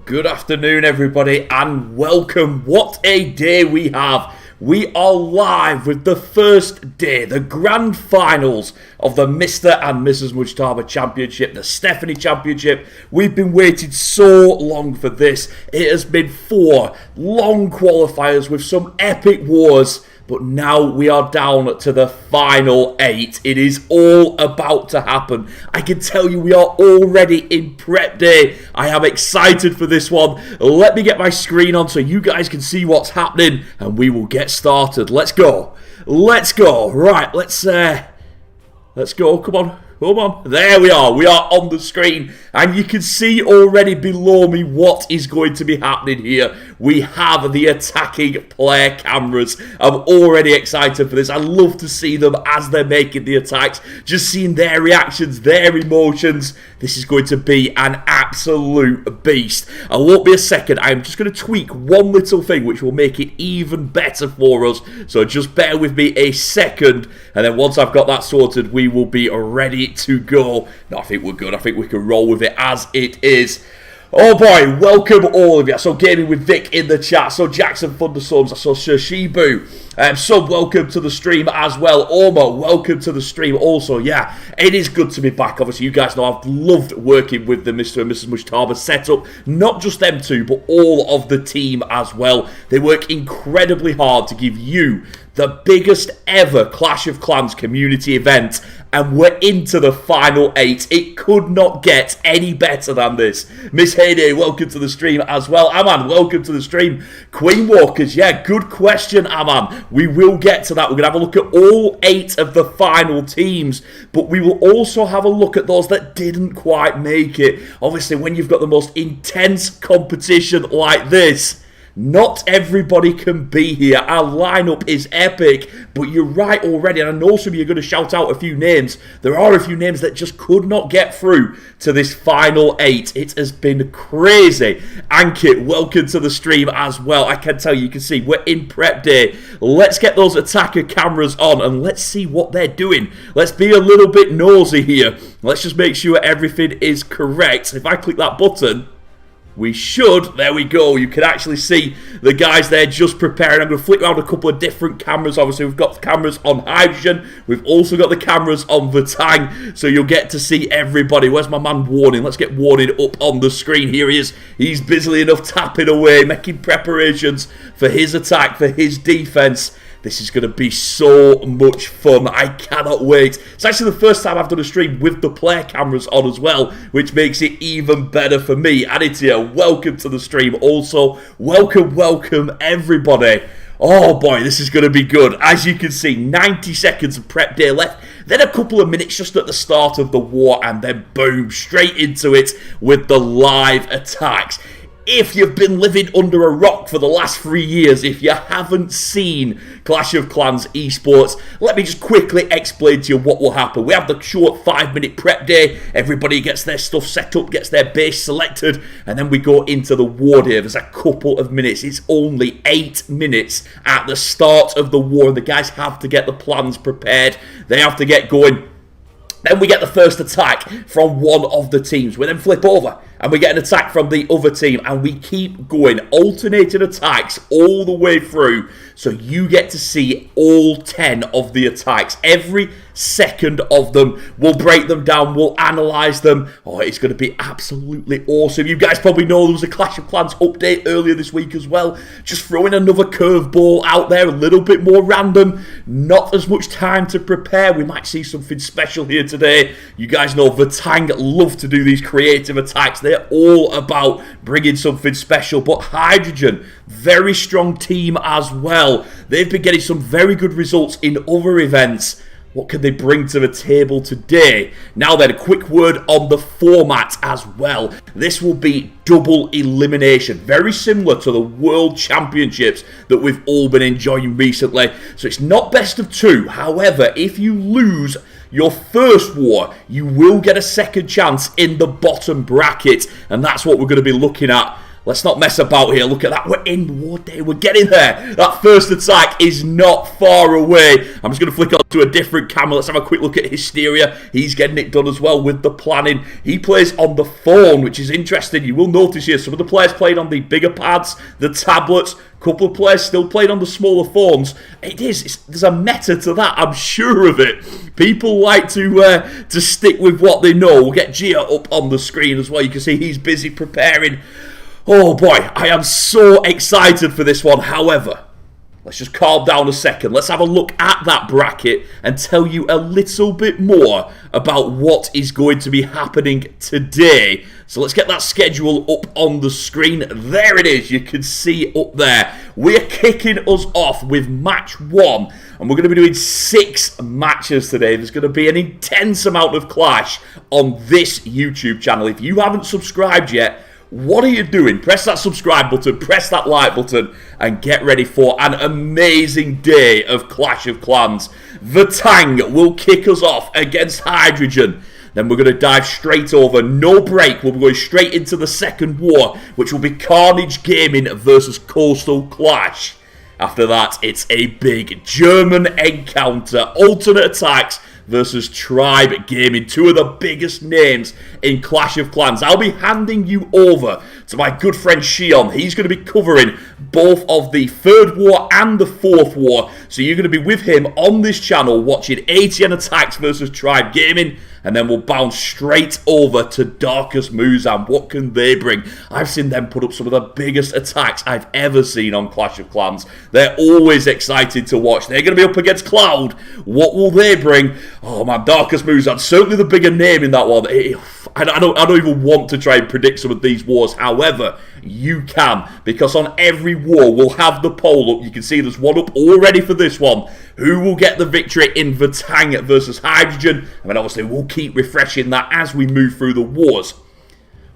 Good afternoon, everybody, and welcome. What a day we have. We are live with the first day, the grand finals of the Mr. and Mrs. Mujtaba Championship, the Stephanie Championship. We've been waiting so long for this. It has been 4 long qualifiers with some epic wars. But now we are down to the final 8. It is all about to happen. I can tell you we are already in prep day. I am excited for this one. Let me get my screen on so you guys can see what's happening. And we will get started. Let's go. Let's go. Right, let's go. Come on. Come on. There we are. We are on the screen. And you can see already below me what is going to be happening here. We have the attacking player cameras. I'm already excited for this. I love to see them as they're making the attacks. Just seeing their reactions, their emotions. This is going to be an absolute beast. I won't be a second. I'm just going to tweak one little thing which will make it even better for us. So just bear with me a second. And then once I've got that sorted, we will be ready to go. No, I think we're good. I think we can roll with it as it is. Oh boy, welcome all of you. I saw Gaming with Vic in the chat. I saw Jackson Thunderstorms. I saw Sir Shibu. So welcome to the stream as well. Omo, welcome to the stream also. Yeah, it is good to be back. Obviously, you guys know I've loved working with the Mr. and Mrs. Mujtaba setup. Not just them two, but all of the team as well. They work incredibly hard to give you the biggest ever Clash of Clans community event. And we're into the final 8. It could not get any better than this. Miss Heyday, welcome to the stream as well. Aman, welcome to the stream. Queen Walkers, yeah, good question, Aman. We will get to that. We're going to have a look at all 8 of the final teams. But we will also have a look at those that didn't quite make it. Obviously, when you've got the most intense competition like this, not everybody can be here. Our lineup is epic, but you're right already, and I know some of you are going to shout out a few names. There are a few names that just could not get through to this final 8. It has been crazy. Ankit, welcome to the stream as well. I can tell you can see we're in prep day. Let's get those attacker cameras on and let's see what they're doing. Let's be a little bit nosy here. Let's just make sure everything is correct. If I click that button, we should. There we go. You can actually see the guys there just preparing. I'm going to flick around a couple of different cameras. Obviously, we've got the cameras on Hydrogen. We've also got the cameras on Vatang. So you'll get to see everybody. Where's my man Warning? Let's get Warning up on the screen. Here he is. He's busily enough tapping away, making preparations for his attack, for his defense. This is going to be so much fun. I cannot wait. It's actually the first time I've done a stream with the player cameras on as well, which makes it even better for me. Anitia, welcome to the stream. Also, welcome everybody. Oh boy, this is going to be good. As you can see, 90 seconds of prep day left. Then a couple of minutes just at the start of the war, and then boom, straight into it with the live attacks. If you've been living under a rock for the last 3 years, if you haven't seen Clash of Clans esports, let me just quickly explain to you what will happen. We have the short 5-minute prep day. Everybody gets their stuff set up, gets their base selected, and then we go into the war day. There's a couple of minutes. It's only 8 minutes at the start of the war, and the guys have to get the plans prepared. They have to get going. Then we get the first attack from one of the teams. We then flip over and we get an attack from the other team. And we keep going, alternating attacks all the way through. So you get to see all 10 of the attacks. Every second of them. We'll break them down. We'll analyse them. Oh, it's going to be absolutely awesome. You guys probably know there was a Clash of Clans update earlier this week as well. Just throwing another curveball out there. A little bit more random. Not as much time to prepare. We might see something special here today. You guys know Vatang love to do these creative attacks. They're all about bringing something special. But Hydrogen, very strong team as well. They've been getting some very good results in other events. What can they bring to the table today? Now then, a quick word on the format as well. This will be double elimination. Very similar to the World Championships that we've all been enjoying recently. So it's not best of 2. However, if you lose your first war, you will get a second chance in the bottom bracket. And that's what we're going to be looking at. Let's not mess about here. Look at that. We're in War Day. We're getting there. That first attack is not far away. I'm just going to flick on to a different camera. Let's have a quick look at Hysteria. He's getting it done as well with the planning. He plays on the phone, which is interesting. You will notice here some of the players played on the bigger pads, the tablets. A couple of players still playing on the smaller phones. There's a meta to that. I'm sure of it. People like to stick with what they know. We'll get Gia up on the screen as well. You can see he's busy preparing. Oh boy, I am so excited for this one. However, let's just calm down a second. Let's have a look at that bracket and tell you a little bit more about what is going to be happening today. So let's get that schedule up on the screen. There it is. You can see it up there. We're kicking us off with match 1. And we're going to be doing 6 matches today. There's going to be an intense amount of Clash on this YouTube channel. If you haven't subscribed yet, what are you doing? Press that subscribe button, press that like button, and get ready for an amazing day of Clash of Clans. Vatang will kick us off against Hydrogen. Then we're going to dive straight over, no break. We'll be going straight into the second war, which will be Carnage Gaming versus Koastal Klash. After that, it's a big German encounter, alternate attacks versus Tribe Gaming, 2 of the biggest names in Clash of Clans. I'll be handing you over to my good friend Shion. He's going to be covering both of the 3rd war and the 4th war. So you're going to be with him on this channel watching ATN Attacks versus Tribe Gaming. And then we'll bounce straight over to Darkest Muzan. What can they bring? I've seen them put up some of the biggest attacks I've ever seen on Clash of Clans. They're always exciting to watch. They're going to be up against Cloud. What will they bring? Oh man, Darkest Muzan, certainly the bigger name in that one. I don't even want to try and predict some of these wars. However, you can, because on every war we'll have the poll up. You can see there's one up already for this one. Who will get the victory in Vatang versus Hydrogen? I mean, obviously we'll keep refreshing that as we move through the wars.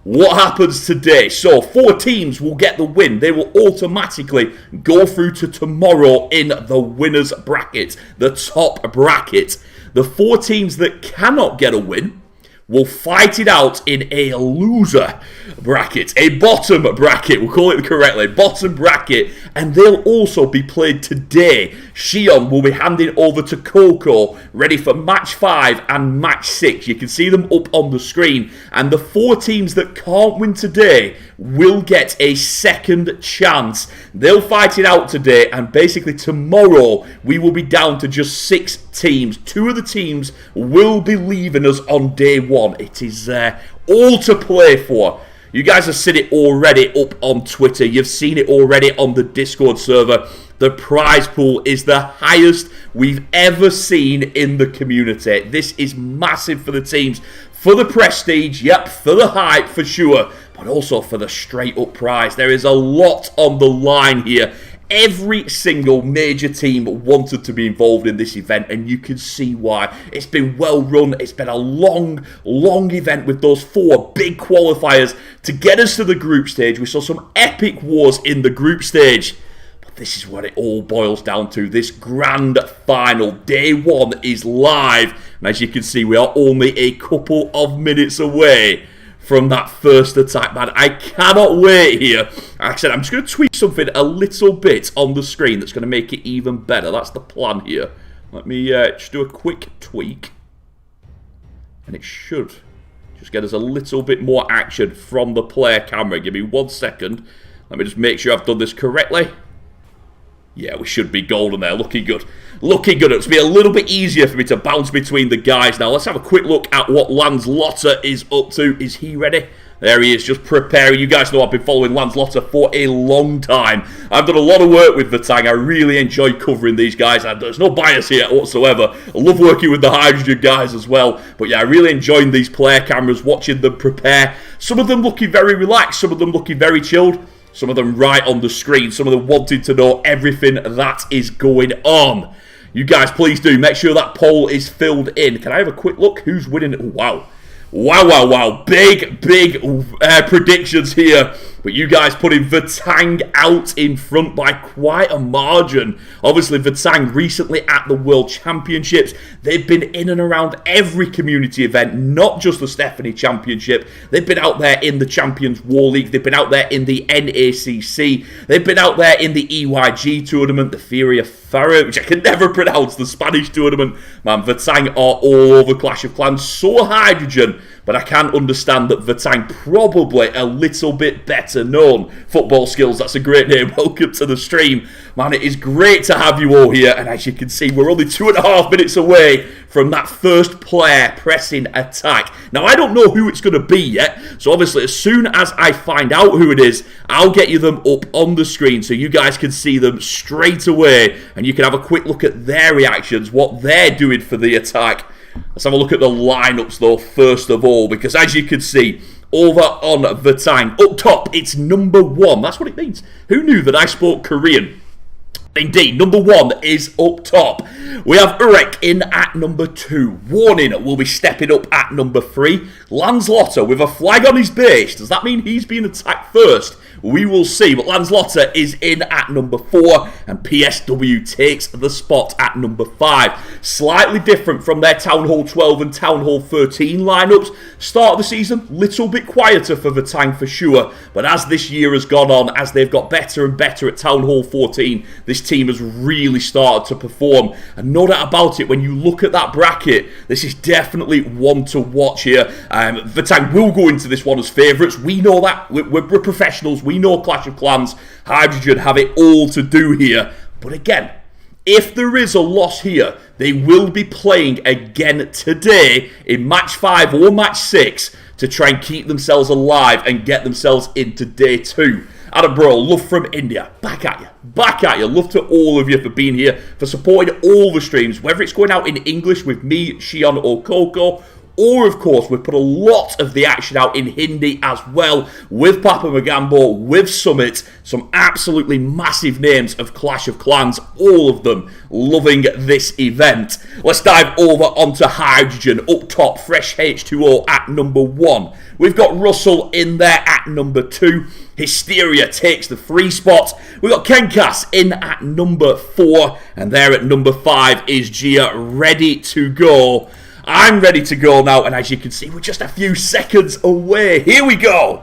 What happens today? So 4 teams will get the win. They will automatically go through to tomorrow in the winners bracket, the top bracket. The 4 teams that cannot get a win will fight it out in a loser bracket, a bottom bracket, we'll call it correctly, bottom bracket, and they'll also be played today. Shion will be handing over to Coco, ready for match 5 and match 6. You can see them up on the screen, and the 4 teams that can't win today will get a second chance. They'll fight it out today, and basically tomorrow we will be down to just 6 teams. 2 of the teams will be leaving us on day 1. It is all to play for. You guys have seen it already up on Twitter. You've seen it already on the Discord server. The prize pool is the highest we've ever seen in the community. This is massive for the teams. For the prestige, yep, for the hype for sure, but also for the straight up prize. There is a lot on the line here. Every single major team wanted to be involved in this event, and you can see why. It's been well run. It's been a long event with those 4 big qualifiers to get us to the group stage. We saw some epic wars in the group stage, but this is what it all boils down to. This grand final. Day 1 is live, and as you can see, we are only a couple of minutes away from that first attack, man. I cannot wait here. Like I said, I'm just going to tweak something a little bit on the screen that's going to make it even better. That's the plan here. Let me just do a quick tweak. And it should just get us a little bit more action from the player camera. Give me 1 second. Let me just make sure I've done this correctly. Yeah, we should be golden there. Looking good. Looking good. It's be a little bit easier for me to bounce between the guys now. Let's have a quick look at what Lance Lotter is up to. Is he ready? There he is, just preparing. You guys know I've been following Lance Lotter for a long time. I've done a lot of work with Vatang. I really enjoy covering these guys. And there's no bias here whatsoever. I love working with the Hydrogen guys as well. But yeah, I really enjoying these player cameras, watching them prepare. Some of them looking very relaxed. Some of them looking very chilled. Some of them right on the screen. Some of them wanting to know everything that is going on. You guys, please do. Make sure that poll is filled in. Can I have a quick look? Who's winning? Wow. Wow. Big predictions here. but you guys putting Vatang out in front by quite a margin. Obviously, Vatang recently at the World Championships. They've been in and around every community event, not just the Stephanie Championship. They've been out there in the Champions War League. They've been out there in the NACC. They've been out there in the EYG tournament, the Furia Farah, which I can never pronounce, the Spanish tournament. Man, Vatang are all over Clash of Clans. So Hydrogen, but I can understand that Vatang probably a little bit better known. Football Skills, that's a great name. Welcome to the stream. Man, it is great to have you all here, and as you can see, we're only 2.5 minutes away from that first player pressing attack. Now, I don't know who it's going to be yet, so obviously as soon as I find out who it is, I'll get you them up on the screen so you guys can see them straight away, and you can have a quick look at their reactions, what they're doing for the attack. Let's have a look at the lineups though, first of all, because as you can see, over on Vatang, up top, it's number 1. That's what it means. Who knew that I spoke Korean? Indeed, number 1 is up top. We have Urek in at number 2. Warning will be stepping up at number 3. Landslotter with a flag on his base. Does that mean he's being attacked first? We will see, but Landslotter is in at number 4, and PSW takes the spot at number 5. Slightly different from their Town Hall 12 and Town Hall 13 lineups. Start of the season, little bit quieter for Vatang for sure, but as this year has gone on, as they've got better and better at Town Hall 14, this team has really started to perform, and no doubt about it, when you look at that bracket, this is definitely one to watch here. Vatang will go into this one as favourites. We know that. We're professionals. We know Clash of Clans. Hydrogen have it all to do here. But again, if there is a loss here, they will be playing again today in match 5 or match 6 to try and keep themselves alive and get themselves into day 2. Adam Bro, love from India. Back at you. Back at you. Love to all of you for being here, for supporting all the streams, whether it's going out in English with me, Shion or Coco, or, of course, we've put a lot of the action out in Hindi as well, with Papa Magambo, with Summit, some absolutely massive names of Clash of Clans, all of them loving this event. Let's dive over onto Hydrogen, up top, Fresh H2O at number 1. We've got Russell in there at number 2. Hysteria takes the 3 spot. We've got Kenkas in at number 4, and there at number 5 is Gia, ready to go. I'm ready to go now, and as you can see, we're just a few seconds away. Here we go.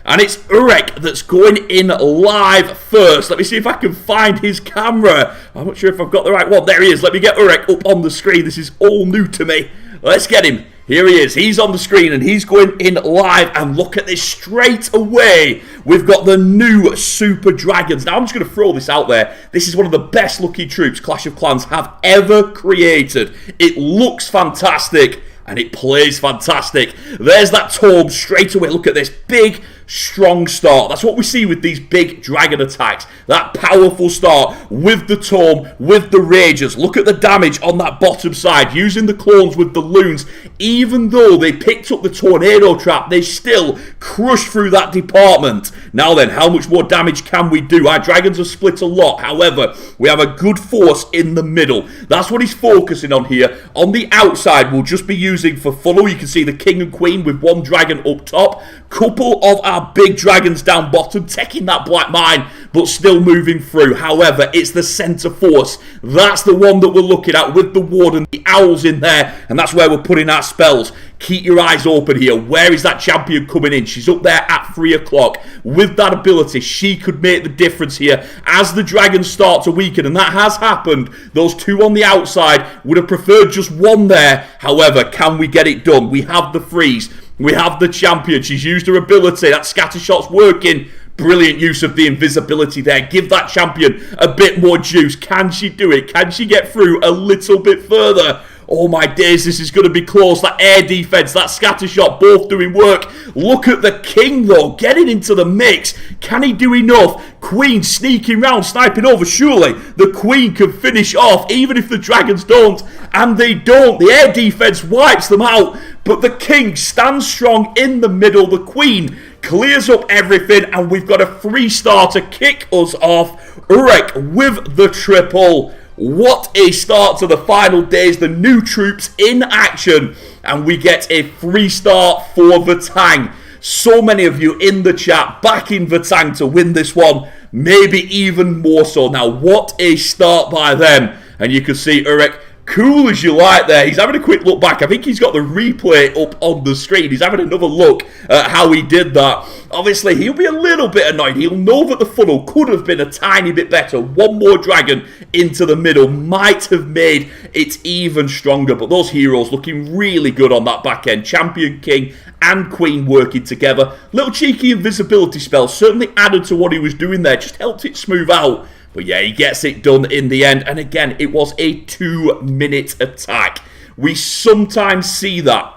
And it's Urek that's going in live first. Let me see if I can find his camera. I'm not sure if I've got the right one. There he is. Let me get Urek up on the screen. This is all new to me. Let's get him. Here he is. He's on the screen and he's going in live. And look at this straight away. We've got the new Super Dragons. Now, I'm just going to throw this out there. This is one of the best looking troops Clash of Clans have ever created. It looks fantastic and it plays fantastic. There's that tome straight away. Look at this big, strong start. That's what we see with these big dragon attacks. That powerful start with the tome, with the rages. Look at the damage on that bottom side, using the clones with the loons. Even though they picked up the tornado trap, they still crushed through that department. Now then, how much more damage can we do? Our dragons are split a lot. However, we have a good force in the middle. That's what he's focusing on here. On the outside, we'll just be using for follow. You can see the king and queen with 1 dragon up top. Couple of our big dragons down bottom, taking that black mine, but still moving through. However, it's the centre force. That's the one that we're looking at with the warden, the owls in there, and that's where we're putting our spells. Keep your eyes open here. Where is that champion coming in? She's up there at 3 o'clock. With that ability, she could make the difference here as the dragons start to weaken, and that has happened. Those 2 on the outside would have preferred just 1 there. However, can we get it done? We have the freeze. We have the champion. She's used her ability. That scatter shot's working. Brilliant use of the invisibility there. Give that champion a bit more juice. Can she do it? Can she get through a little bit further? Oh my days, this is going to be close. That air defense, that scatter shot, both doing work. Look at the king though, getting into the mix. Can he do enough? Queen sneaking round, sniping over. Surely the queen can finish off, even if the dragons don't. And they don't. The air defense wipes them out. But the king stands strong in the middle. The queen clears up everything. And we've got a 3-star to kick us off. Urek with the triple. What a start to the final days. The new troops in action. And we get a 3-star for Vatang. So many of you in the chat backing Vatang to win this one, maybe even more so. Now, what a start by them. And you can see Urek, cool as you like there. He's having a quick look back. I think he's got the replay up on the screen. He's having another look at how he did that. Obviously, he'll be a little bit annoyed. He'll know that the funnel could have been a tiny bit better. One more dragon into the middle might have made it even stronger. But those heroes looking really good on that back end. Champion, King, and Queen working together. Little cheeky invisibility spell certainly added to what he was doing there. Just helped it smooth out. But yeah, he gets it done in the end. And again, it was a 2-minute attack. We sometimes see that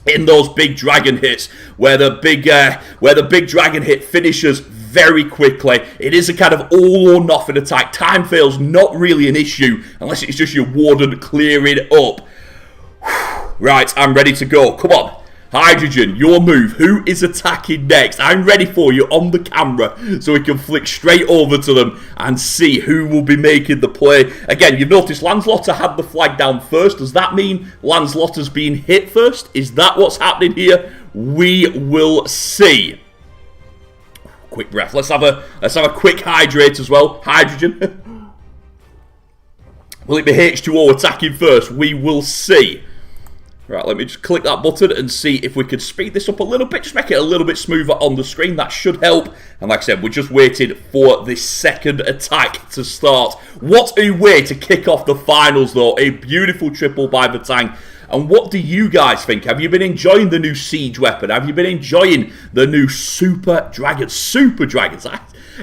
in those big dragon hits, where the big dragon hit finishes very quickly. It is a kind of all or nothing attack. Time fail's not really an issue unless it's just your warden clearing up. Right, I'm ready to go. Come on. Hydrogen, your move. Who is attacking next? I'm ready for you on the camera so we can flick straight over to them and see who will be making the play. Again, you've noticed Landslotter had the flag down first. Does that mean Landslotter's being hit first? Is that what's happening here? We will see. Quick breath. Let's have a quick hydrate as well. Hydrogen. Will it be H2O attacking first? We will see. Right, let me just click that button and see if we could speed this up a little bit. Just make it a little bit smoother on the screen. That should help. And like I said, we're just waiting for this second attack to start. What a way to kick off the finals, though. A beautiful triple by Vatang. And what do you guys think? Have you been enjoying the new siege weapon? Have you been enjoying the new super dragons? Super dragons.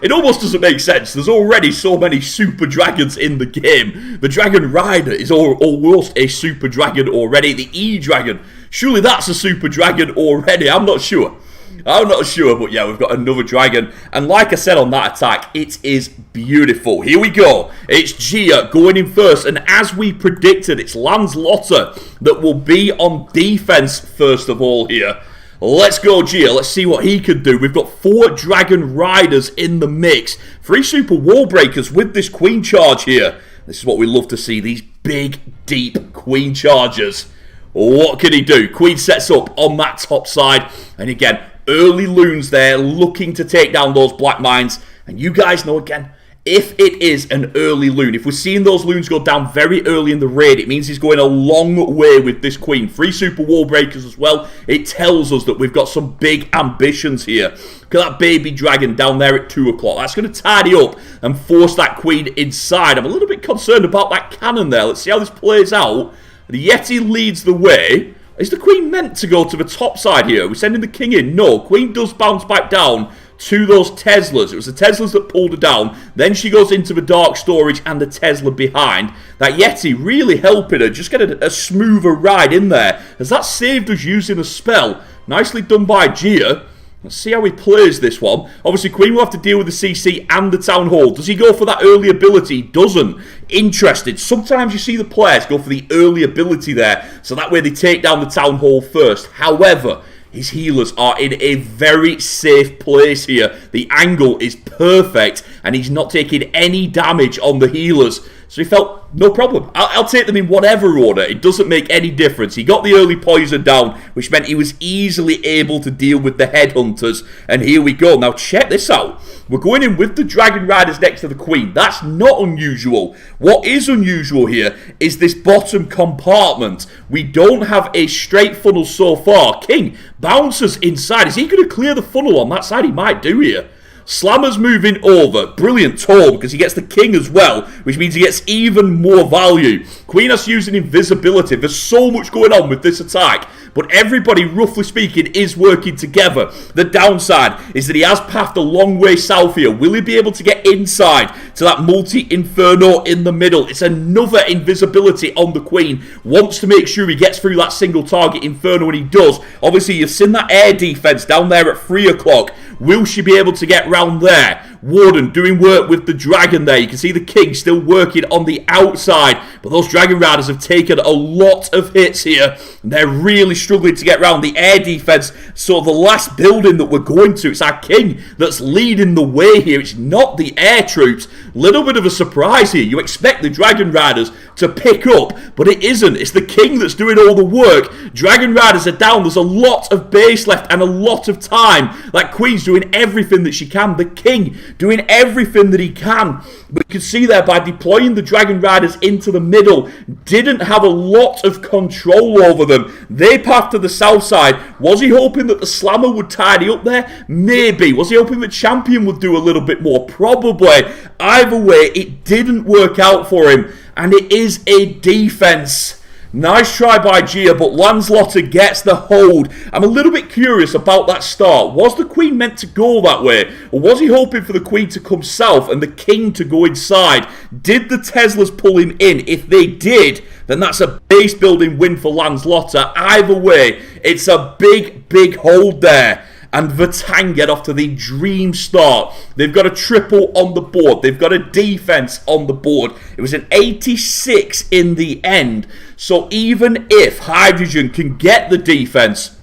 It almost doesn't make sense. There's already so many super dragons in the game. The Dragon Rider is almost a super dragon already. The E-Dragon, surely that's a super dragon already. I'm not sure, but yeah, we've got another dragon. And like I said on that attack, it is beautiful. Here we go. It's Gia going in first. And as we predicted, it's Landslotter that will be on defense first of all here. Let's go, Gia. Let's see what he can do. We've got 4 Dragon Riders in the mix. 3 Super Wall Breakers with this Queen Charge here. This is what we love to see. These big, deep Queen Chargers. What can he do? Queen sets up on that top side. And again, early loons there looking to take down those black mines. And you guys know, again, if it is an early loon, if we're seeing those loons go down very early in the raid, it means he's going a long way with this queen. 3 super wall breakers as well. It tells us that we've got some big ambitions here. Look at that baby dragon down there at 2 o'clock. That's going to tidy up and force that queen inside. I'm a little bit concerned about that cannon there. Let's see how this plays out. The Yeti leads the way. Is the queen meant to go to the top side here? Are we sending the king in? No, queen does bounce back down to those Teslas. It was the Teslas that pulled her down. Then she goes into the dark storage and the Tesla behind. That Yeti really helping her. Just get a smoother ride in there. As that saved us using a spell. Nicely done by Gia. Let's see how he plays this one. Obviously, Queen will have to deal with the CC and the Town Hall. Does he go for that early ability? Doesn't. Interested. Sometimes you see the players go for the early ability there. So that way they take down the Town Hall first. However, his healers are in a very safe place here. The angle is perfect, and he's not taking any damage on the healers. So he felt, no problem. I'll take them in whatever order. It doesn't make any difference. He got the early poison down, which meant he was easily able to deal with the headhunters. And here we go. Now check this out. We're going in with the Dragon Riders next to the Queen. That's not unusual. What is unusual here is this bottom compartment. We don't have a straight funnel so far. King bounces inside. Is he going to clear the funnel on that side? He might do here. Slammer's moving over. Brilliant toll because he gets the king as well, which means he gets even more value. Queen has using invisibility. There's so much going on with this attack, but everybody, roughly speaking, is working together. The downside is that he has pathed a long way south here. Will he be able to get inside to that multi-inferno in the middle? It's another invisibility on the Queen. Wants to make sure he gets through that single target inferno, and he does. Obviously, you've seen that air defense down there at 3 o'clock. Will she be able to get round there? Warden doing work with the dragon there. You can see the king still working on the outside, but those dragon riders have taken a lot of hits here, and they're really struggling to get around. The air defense, so the last building that we're going to, it's our king that's leading the way here. It's not the air troops. Little bit of a surprise here. You expect the dragon riders to pick up, but it isn't. It's the king that's doing all the work. Dragon riders are down. There's a lot of base left and a lot of time. That queen's doing everything that she can. The king doing everything that he can. But you can see there, by deploying the dragon riders into the middle, didn't have a lot of control over them. They path to the south side. Was he hoping that the slammer would tidy up there? Maybe. Was he hoping the champion would do a little bit more? Probably. Either way, it didn't work out for him. And it is a defense. Nice try by Gia, but Landslotter gets the hold. I'm a little bit curious about that start. Was the queen meant to go that way? Or was he hoping for the queen to come south and the king to go inside? Did the Teslas pull him in? If they did, then that's a base building win for Landslotter. Either way, it's a big, big hold there. And Vatang get off to the dream start. They've got a triple on the board. They've got a defense on the board. It was an 86 in the end. So even if Hydrogen can get the defense,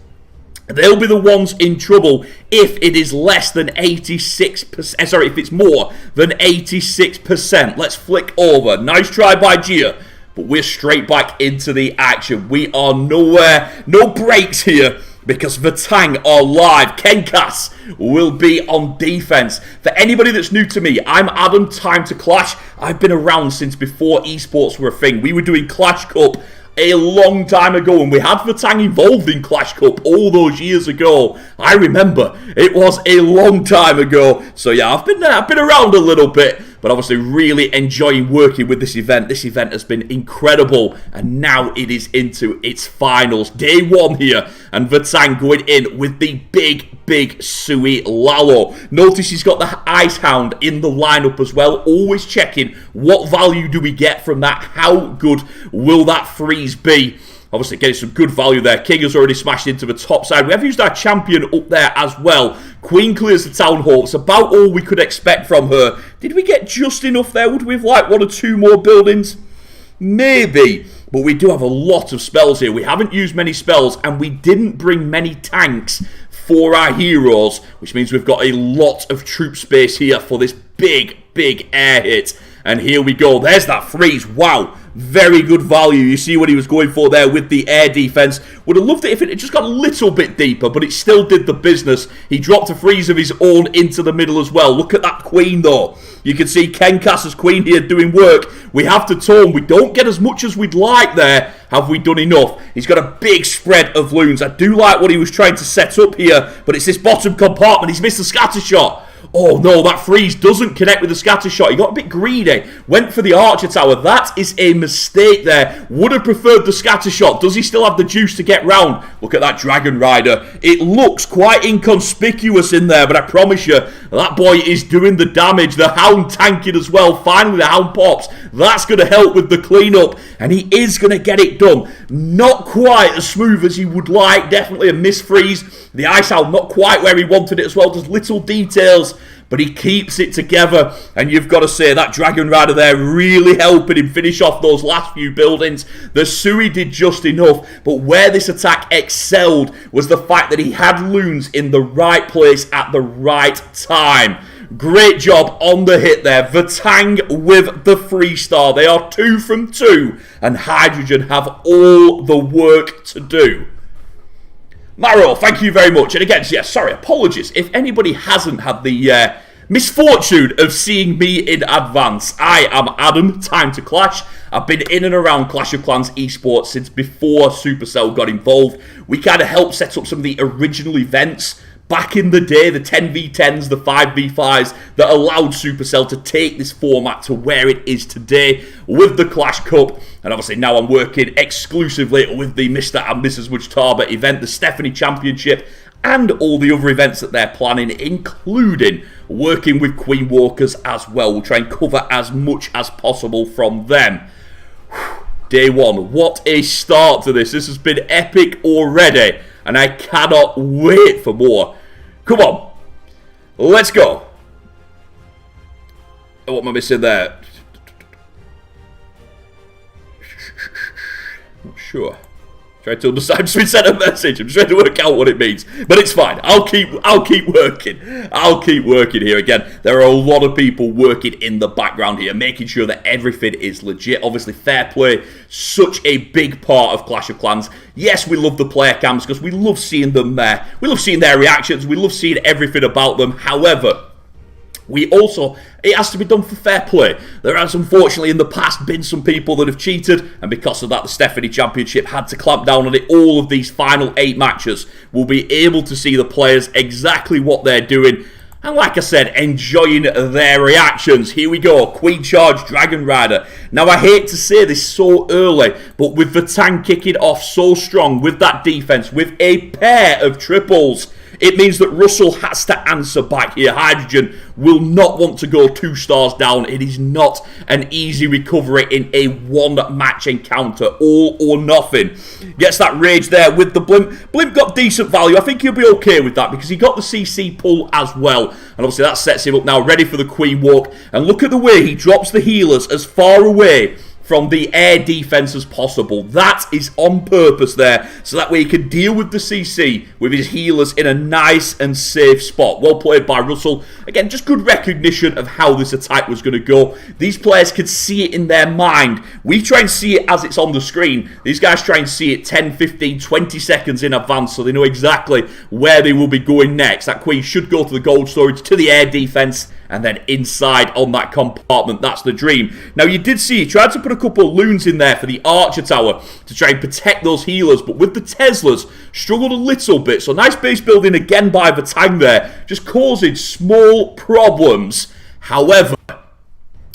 they'll be the ones in trouble if it is less than 86%. Sorry, if it's more than 86%. Let's flick over. Nice try by Gia. But we're straight back into the action. We are nowhere, no breaks here, because Vatang are live. Kenkas will be on defense. For anybody that's new to me, I'm Adam, Time to Clash. I've been around since before esports were a thing. We were doing Clash Cup a long time ago, and we had Vatang involved in Clash Cup all those years ago. I remember. It was a long time ago. So yeah, I've been around a little bit, but obviously really enjoying working with this event. This event has been incredible, and now it is into its finals. Day one here, and Vatang going in with the big Sui Lalo. Notice he's got the Ice Hound in the lineup as well. Always checking what value do we get from that. How good will that freeze be? Obviously getting some good value there. King has already smashed into the top side. We have used our champion up there as well. Queen clears the town hall. It's about all we could expect from her. Did we get just enough there? Would we have liked 1 or 2 more buildings? Maybe. But we do have a lot of spells here. We haven't used many spells, and we didn't bring many tanks for our heroes, which means we've got a lot of troop space here for this big air hit. And here we go. There's that freeze. Wow. Very good value. You see what he was going for there with the air defense. Would have loved it if it had just got a little bit deeper, but it still did the business. He dropped a freeze of his own into the middle as well. Look at that queen, though. You can see Kenkas's queen here doing work. We have to tone. We don't get as much as we'd like there. Have we done enough? He's got a big spread of loons. I do like what he was trying to set up here, but it's this bottom compartment. He's missed the scatter shot. Oh no, that freeze doesn't connect with the scatter shot. He got a bit greedy. Went for the archer tower. That is a mistake there. Would have preferred the scatter shot. Does he still have the juice to get round? Look at that dragon rider. It looks quite inconspicuous in there, but I promise you, that boy is doing the damage. The hound tanking as well. Finally, the hound pops. That's going to help with the cleanup, and he is going to get it done. Not quite as smooth as he would like. Definitely a miss freeze. The ice hound not quite where he wanted it as well. Just little details, but he keeps it together, and you've got to say that dragon rider there really helping him finish off those last few buildings. The Sui did just enough, but where this attack excelled was the fact that he had loons in the right place at the right time. Great job on the hit there. Vatang with the 3-star. They are 2 from 2, and Hydrogen have all the work to do. Maro, thank you very much. And again, yeah, sorry, apologies if anybody hasn't had the misfortune of seeing me in advance. I am Adam, Time to Clash. I've been in and around Clash of Clans esports since before Supercell got involved. We kind of helped set up some of the original events back in the day, the 10v10s, the 5v5s, that allowed Supercell to take this format to where it is today with the Clash Cup. And obviously now I'm working exclusively with the Mr&Mrs Mujtaba event, the Stephanie Championship, and all the other events that they're planning, including working with Queen Walkers as well. We'll try and cover as much as possible from them. Day one, what a start to this. This has been epic already, and I cannot wait for more. Come on, let's go. What am I missing there? Not sure. Trying to understand. I'm just been sent a message. I'm trying to work out what it means, but it's fine. I'll keep working. I'll keep working here. Again, there are a lot of people working in the background here, making sure that everything is legit. Obviously, fair play, such a big part of Clash of Clans. Yes, we love the player cams because we love seeing them there. We love seeing their reactions. We love seeing everything about them. However, it has to be done for fair play. There has unfortunately in the past been some people that have cheated, and because of that the Stephanie Championship had to clamp down on it. All of these final 8 matches will be able to see the players exactly what they're doing, and like I said, enjoying their reactions. Here we go, Queen Charge, Dragon Rider. Now I hate to say this so early, but with Vatang kicking off so strong with that defense, with a pair of triples, it means that Russell has to answer back here. Hydrogen will not want to go 2 stars down. It is not an easy recovery in a 1-match encounter. All or nothing. Gets that rage there with the Blimp. Blimp got decent value. I think he'll be okay with that because he got the CC pull as well. And obviously that sets him up now, ready for the Queen Walk. And look at the way he drops the healers as far away from the air defense as possible. That is on purpose there, so that way he can deal with the CC with his healers in a nice and safe spot. Well played by Russell. Again, just good recognition of how this attack was going to go. These players could see it in their mind. We try and see it as it's on the screen. These guys try and see it 10, 15, 20 seconds in advance, so they know exactly where they will be going next. That Queen should go to the gold storage, to the air defense, and then inside on that compartment. That's the dream. Now, you did see he tried to put a couple of loons in there for the Archer Tower to try and protect those healers, but with the Teslas, struggled a little bit. So nice base building again by Vatang there, just causing small problems. However,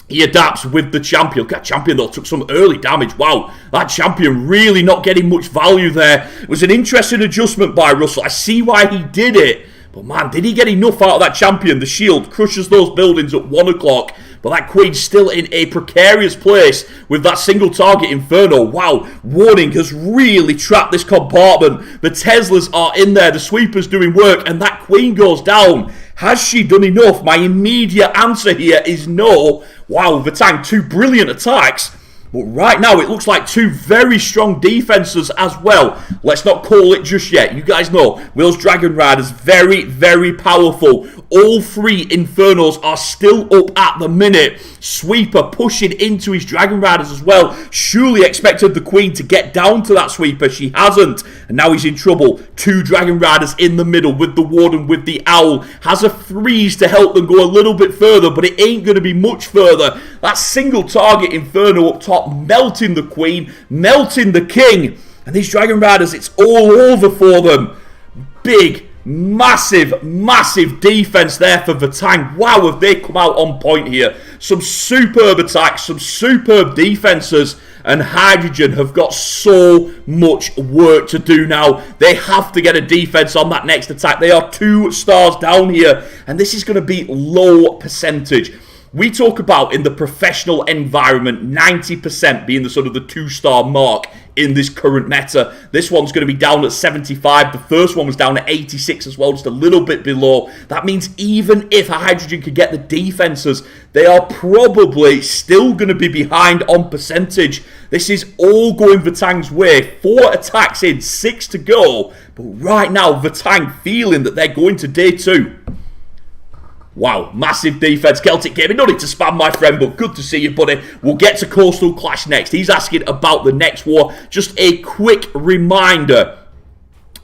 he adapts with the champion. Look at that champion though, took some early damage. Wow, that champion really not getting much value there. It was an interesting adjustment by Russell. I see why he did it. But man, did he get enough out of that champion? The shield crushes those buildings at 1 o'clock. But that Queen's still in a precarious place with that single target Inferno. Wow, Warning has really trapped this compartment. The Teslas are in there. The Sweeper's doing work. And that Queen goes down. Has she done enough? My immediate answer here is no. Wow, Vatang, 2 brilliant attacks. But right now, it looks like 2 very strong defenses as well. Let's not call it just yet. You guys know, Will's Dragon Riders, very, very powerful. All 3 Infernos are still up at the minute. Sweeper pushing into his Dragon Riders as well. Surely expected the Queen to get down to that Sweeper. She hasn't. And now he's in trouble. 2 Dragon Riders in the middle with the Warden, with the Owl. Has a freeze to help them go a little bit further, but it ain't going to be much further. That single target Inferno up top, melting the Queen, melting the King. And these Dragon Riders, it's all over for them. Big, massive, massive defense there for Vatang. Wow, have they come out on point here. Some superb attacks, some superb defenses. And Hydrogen have got so much work to do now. They have to get a defense on that next attack. They are 2 stars down here. And this is going to be low percentage. We talk about, in the professional environment, 90% being the sort of the 2-star mark in this current meta. This one's going to be down at 75. The first one was down at 86 as well, just a little bit below. That means even if Hydrogen could get the defenses, they are probably still going to be behind on percentage. This is all going Vatang's way. 4 attacks in, 6 to go. But right now, Vatang feeling that they're going to day 2. Wow, massive defense. Celtic Gaming, no need to spam, my friend, but good to see you, buddy. We'll get to Koastal Klash next. He's asking about the next war. Just a quick reminder.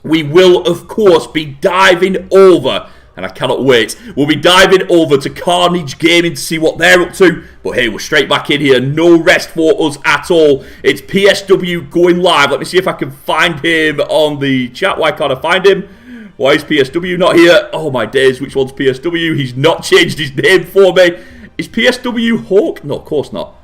We will, of course, be diving over, and I cannot wait, we'll be diving over to Carnage Gaming to see what they're up to. But hey, we're straight back in here. No rest for us at all. It's PSW going live. Let me see if I can find him on the chat. Why can't I find him? Why is PSW not here? Oh my days, which one's PSW? He's not changed his name for me. Is PSW Hawk? No, of course not.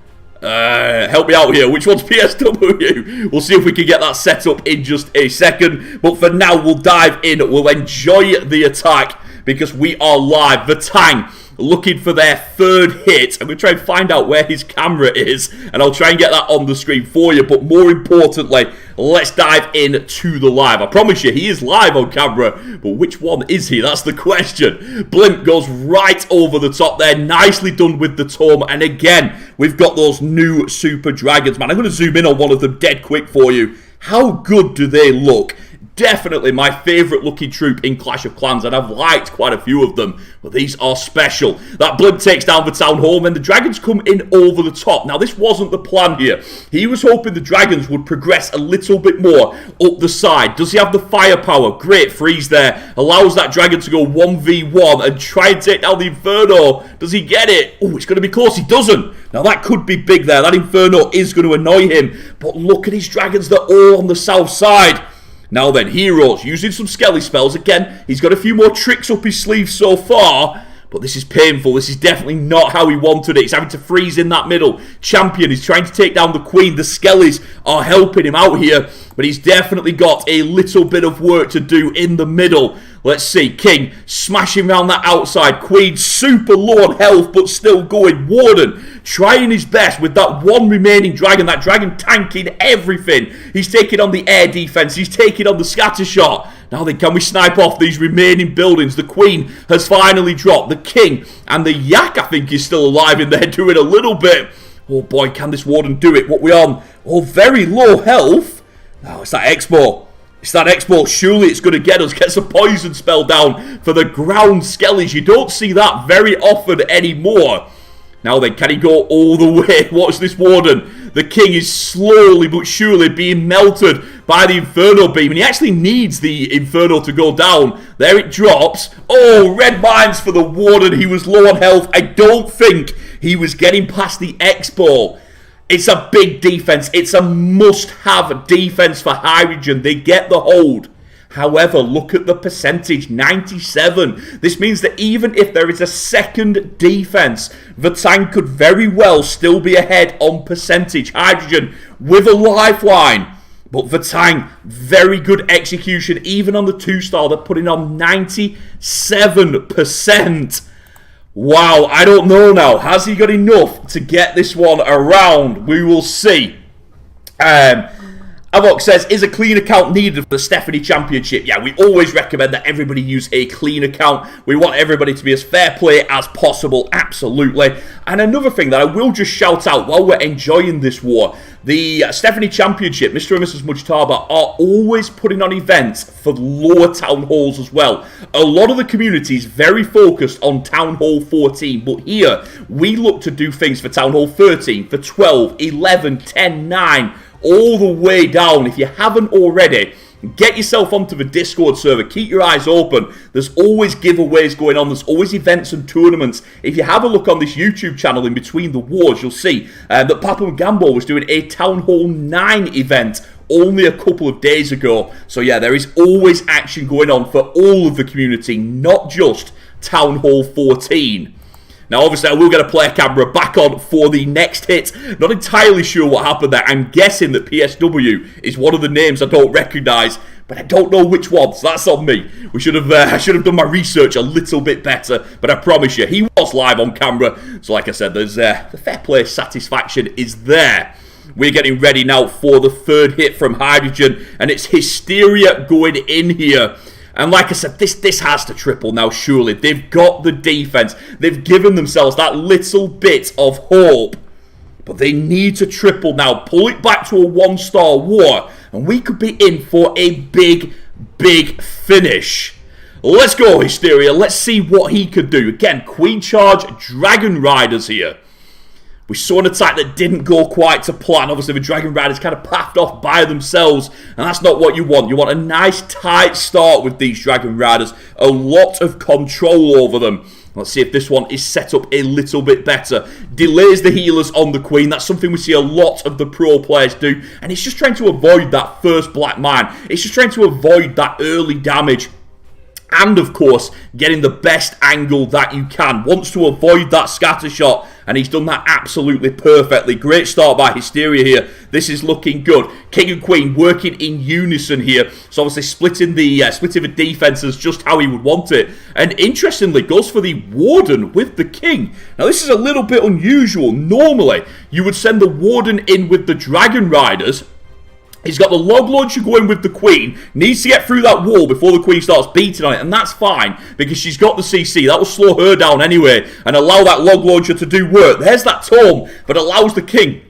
Help me out here. Which one's PSW? We'll see if we can get that set up in just a second. But for now, we'll dive in. We'll enjoy the attack because we are live. Vatang looking for their third hit. I'm going to try and find out where his camera is, and I'll try and get that on the screen for you. But more importantly, let's dive into the live. I promise you, he is live on camera, but which one is he? That's the question. Blimp goes right over the top there. Nicely done with the tome. And again, we've got those new Super Dragons. Man, I'm going to zoom in on one of them dead quick for you. How good do they look? Definitely my favourite looking troop in Clash of Clans, and I've liked quite a few of them, but these are special. That Blimp takes down the Town Hall, and the Dragons come in over the top. Now, this wasn't the plan here. He was hoping the Dragons would progress a little bit more up the side. Does he have the firepower? Great freeze there. Allows that Dragon to go 1v1 and try and take down the Inferno. Does he get it? Oh, it's going to be close. He doesn't. Now, that could be big there. That Inferno is going to annoy him, but look at his Dragons. They're all on the south side. Now then, Heroes, using some Skelly spells. Again, he's got a few more tricks up his sleeve so far, but this is painful. This is definitely not how he wanted it. He's having to freeze in that middle. Champion is trying to take down the Queen. The Skellies are helping him out here, but he's definitely got a little bit of work to do in the middle. Let's see, King smashing around that outside. Queen super low on health, but still going. Warden trying his best with that one remaining Dragon. That Dragon tanking everything. He's taking on the air defense. He's taking on the scatter shot. Now then, can we snipe off these remaining buildings? The Queen has finally dropped. The King and the Yak, I think, is still alive in there doing a little bit. Oh boy, can this Warden do it? What we on? Oh, very low health. No, it's that Expo. It's that Expo. Surely it's going to get us. Gets a poison spell down for the ground Skellies. You don't see that very often anymore. Now then, can he go all the way? Watch this Warden. The King is slowly but surely being melted by the Inferno Beam. And he actually needs the Inferno to go down. There it drops. Oh, red mines for the Warden. He was low on health. I don't think he was getting past the Expo. It's a big defense. It's a must-have defense for Hydrogen. They get the hold. However, look at the percentage, 97. This means that even if there is a second defense, Vatang could very well still be ahead on percentage. Hydrogen with a lifeline. But Vatang, very good execution. Even on the 2-star, they're putting on 97%. Wow, I don't know now. Has he got enough to get this one around? We will see. Avok says, is a clean account needed for the Stephanie Championship? Yeah, we always recommend that everybody use a clean account. We want everybody to be as fair play as possible, absolutely. And another thing that I will just shout out while we're enjoying this war, the Stephanie Championship, Mr&Mrs Mujtaba, are always putting on events for lower town halls as well. A lot of the community is very focused on Town Hall 14, but here we look to do things for Town Hall 13, for 12, 11, 10, 9, all the way down. If you haven't already, get yourself onto the Discord server. Keep your eyes open. There's always giveaways going on. There's always events and tournaments. If you have a look on this YouTube channel in between the wars, you'll see that Papa Gambo was doing a Town Hall 9 event only a couple of days ago. So yeah, there is always action going on for all of the community, not just Town Hall 14. Now, obviously, I will get a player camera back on for the next hit. Not entirely sure what happened there. I'm guessing that PSW is one of the names I don't recognise, but I don't know which one, so that's on me. I should have done my research a little bit better, but I promise you, he was live on camera. So, like I said, there's the fair play satisfaction is there. We're getting ready now for the third hit from Hydrogen, and it's Hysteria going in here. And like I said, this has to triple now, surely. They've got the defense. They've given themselves that little bit of hope. But they need to triple now. Pull it back to a 1-star war. And we could be in for a big, big finish. Let's go, Hysteria. Let's see what he could do. Again, Queen Charge, Dragon Riders here. We saw an attack that didn't go quite to plan. Obviously, the Dragon Riders kind of packed off by themselves, and that's not what you want. You want a nice, tight start with these Dragon Riders. A lot of control over them. Let's see if this one is set up a little bit better. Delays the healers on the Queen. That's something we see a lot of the pro players do, and it's just trying to avoid that first Black Mine. It's just trying to avoid that early damage. And, of course, getting the best angle that you can. Wants to avoid that scatter shot. and he's done that absolutely perfectly. Great start by Hysteria here. This is looking good. King and Queen working in unison here. So obviously splitting the defenses just how he would want it. And interestingly, goes for the Warden with the King. Now this is a little bit unusual. Normally, you would send the Warden in with the Dragon Riders. He's got the log launcher going with the Queen. Needs to get through that wall before the Queen starts beating on it. And that's fine, because she's got the CC. That will slow her down anyway and allow that log launcher to do work. There's that tome, but allows the King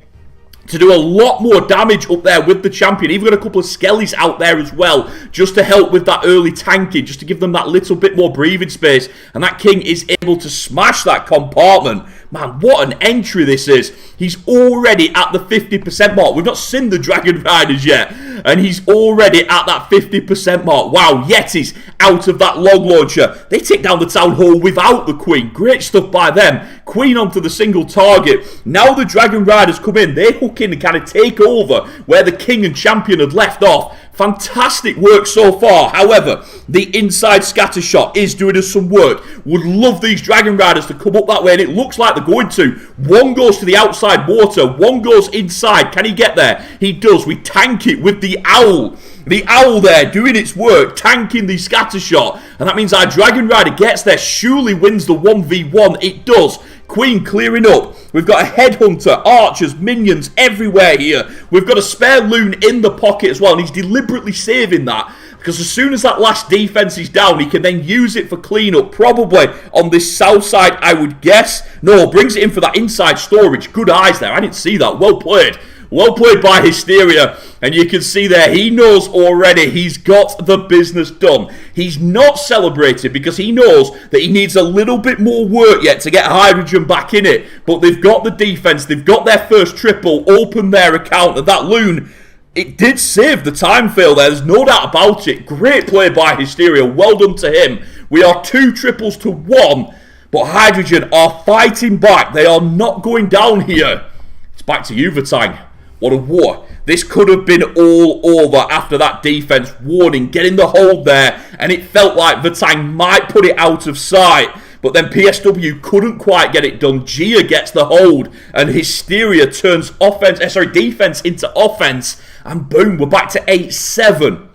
to do a lot more damage up there with the champion. Even got a couple of skellies out there as well, just to help with that early tanking, just to give them that little bit more breathing space. And that King is able to smash that compartment. Man, what an entry this is. He's already at the 50% mark. We've not seen the Dragon Riders yet, and he's already at that 50% mark. Wow, Yetis out of that log launcher. They take down the Town Hall without the Queen. Great stuff by them. Queen onto the single target. Now the Dragon Riders come in. They hook in and kind of take over where the King and Champion had left off. Fantastic work so far. However, the inside scatter shot is doing us some work. Would love these Dragon Riders to come up that way, and it looks like they're going to. One goes to the outside water, one goes inside. Can he get there? He does. We tank it with the Owl. The Owl there doing its work, tanking the scatter shot. And that means our Dragon Rider gets there, surely wins the 1v1. It does. Queen clearing up. We've got a Headhunter, archers, minions everywhere here. We've got a spare loon in the pocket as well, and he's deliberately saving that, because as soon as that last defense is down, he can then use it for cleanup, probably on this south side, I would guess. No, brings it in for that inside storage. Good eyes there. I didn't see that. Well played. Well played by Hysteria, and you can see there, he knows already he's got the business done. He's not celebrated because he knows that he needs a little bit more work yet to get Hydrogen back in it. But they've got the defense, they've got their first triple, open their account, and that loon, it did save the time fail there, there's no doubt about it. Great play by Hysteria, well done to him. We are 2 triples to 1, but Hydrogen are fighting back. They are not going down here. It's back to you, Vatang. What a war. This could have been all over after that defense warning, getting the hold there, and it felt like Vatang might put it out of sight. But then PSW couldn't quite get it done. Gia gets the hold, and Hysteria turns defense into offense, and boom, we're back to 8-7.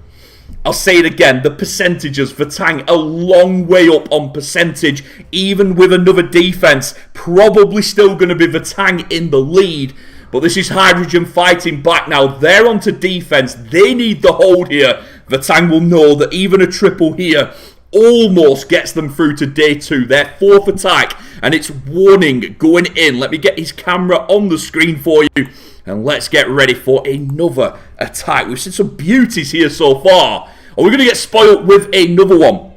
I'll say it again, the percentages, Vatang a long way up on percentage, even with another defense. Probably still going to be Vatang in the lead. But this is Hydrogen fighting back now. They're onto defense. They need the hold here. Vatang will know that even a triple here almost gets them through to day 2. Their 4th attack, and it's warning going in. Let me get his camera on the screen for you, and let's get ready for another attack. We've seen some beauties here so far. Are we going to get spoiled with another one?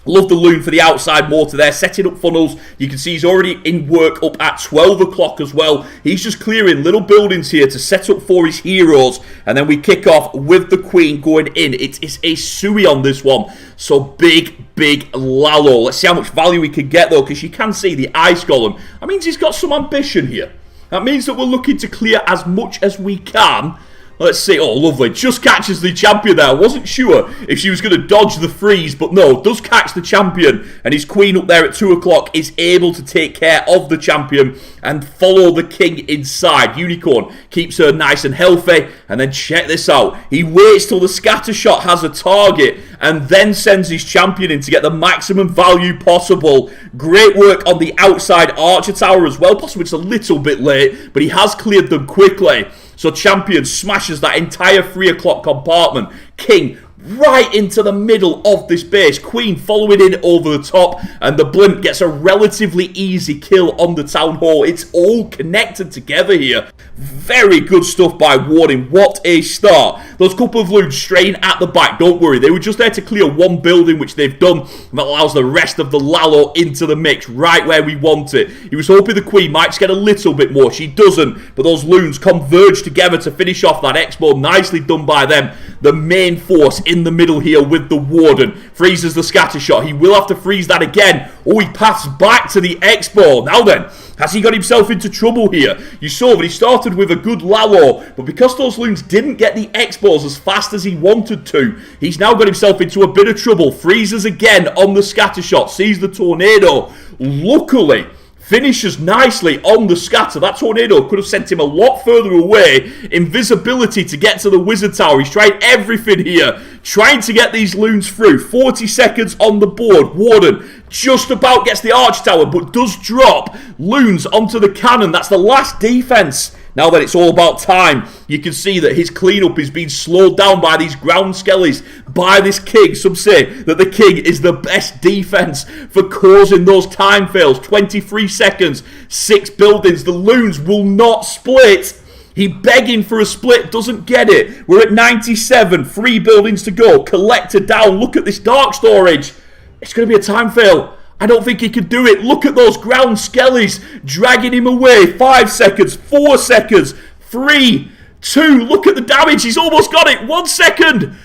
Love the loon for the outside mortar there, setting up funnels. You can see he's already in work up at 12 o'clock as well. He's just clearing little buildings here to set up for his heroes. And then we kick off with the Queen going in. It is a Sui on this one. So big Lalo. Let's see how much value we can get though, because you can see the ice golem. That means he's got some ambition here. That means that we're looking to clear as much as we can. Let's see. Oh, lovely. Just catches the champion there. I wasn't sure if she was going to dodge the freeze, but no, does catch the champion. And his Queen up there at 2 o'clock is able to take care of the champion and follow the King inside. Unicorn keeps her nice and healthy. And then check this out. He waits till the scatter shot has a target and then sends his champion in to get the maximum value possible. Great work on the outside Archer Tower as well. Possibly it's a little bit late, but he has cleared them quickly. So champion smashes that entire 3 o'clock compartment. King right into the middle of this base. Queen following in over the top, and the blimp gets a relatively easy kill on the Town Hall. It's all connected together here. Very good stuff by Warning. What a start. Those couple of loons straying at the back, don't worry. They were just there to clear one building, which they've done, and that allows the rest of the Lalo into the mix, right where we want it. He was hoping the Queen might just get a little bit more. She doesn't, but those loons converge together to finish off that expo. Nicely done by them. The main force in the middle here with the Warden. Freezes the scatter shot. He will have to freeze that again. Oh, he passed back to the expo. Now then, has he got himself into trouble here? You saw that he started with a good Lalo, but because those loons didn't get the expos as fast as he wanted to, he's now got himself into a bit of trouble. Freezes again on the scatter shot. Sees the tornado. Luckily, finishes nicely on the scatter. That tornado could have sent him a lot further away. Invisibility to get to the wizard tower. He's tried everything here, trying to get these loons through. 40 seconds on the board. Warden just about gets the arch tower, but does drop loons onto the cannon. That's the last defense. Now that it's all about time, you can see that his cleanup is being slowed down by these ground skellies, by this king. Some say that the king is the best defense for causing those time fails. 23 seconds, 6 buildings. The loons will not split. He begging for a split, doesn't get it. We're at 97, 3 buildings to go. Collector down. Look at this dark storage. It's going to be a time fail. I don't think he could do it. Look at those ground skellies dragging him away. 5 seconds, 4 seconds, 3, 2. Look at the damage. He's almost got it. 1 second.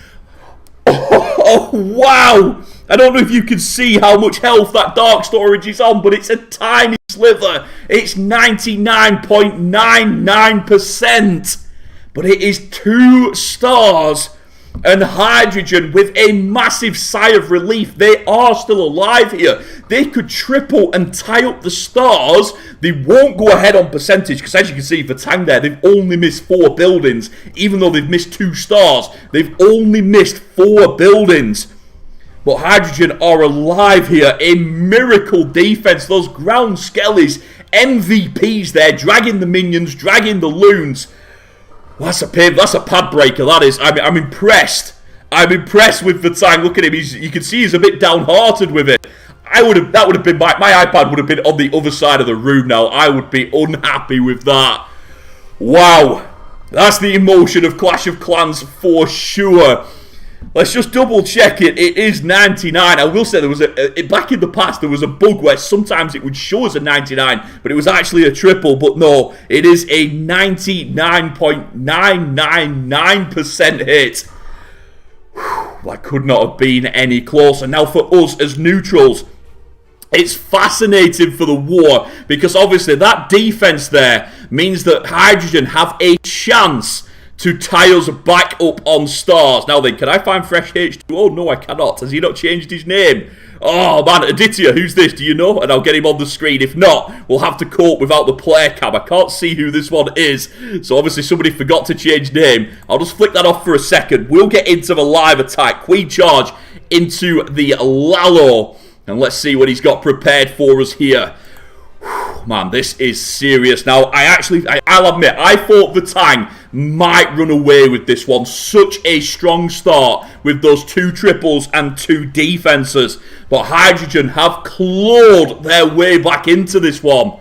Oh, wow. I don't know if you can see how much health that dark storage is on, but it's a tiny sliver. It's 99.99%. But it is 2 stars. And Hydrogen, with a massive sigh of relief, they are still alive here. They could triple and tie up the stars. They won't go ahead on percentage, because as you can see, Vatang there, they've only missed 4 buildings. Even though they've missed 2 stars, they've only missed 4 buildings. But Hydrogen are alive here. A miracle defense. Those ground skellies, MVPs there, dragging the minions, dragging the loons. Well, that's a pain. That's a pad breaker. That is. I'm impressed. I'm impressed with Vatang. Look at him. You can see he's a bit downhearted with it. That would have been my iPad would have been on the other side of the room now. I would be unhappy with that. Wow, that's the emotion of Clash of Clans for sure. Let's just double check it. It is 99. I will say there was back in the past there was a bug where sometimes it would show as a 99, but it was actually a triple. But no, it is a 99.999% hit. Whew, that could not have been any closer. Now for us as neutrals, it's fascinating for the war, because obviously that defense there means that Hydrogen have a chance to tie us back up on stars. Now then, can I find Fresh H2O? No, I cannot. Has he not changed his name? Oh man, Aditya, who's this? Do you know? And I'll get him on the screen. If not, we'll have to cope without the player cam. I can't see who this one is. So obviously somebody forgot to change name. I'll just flick that off for a second. We'll get into the live attack. Queen charge into the Lalo. And let's see what he's got prepared for us here. Man, this is serious. Now, I'll admit, I thought Vatang might run away with this one. Such a strong start with those 2 triples and 2 defenses. But Hydrogen have clawed their way back into this one.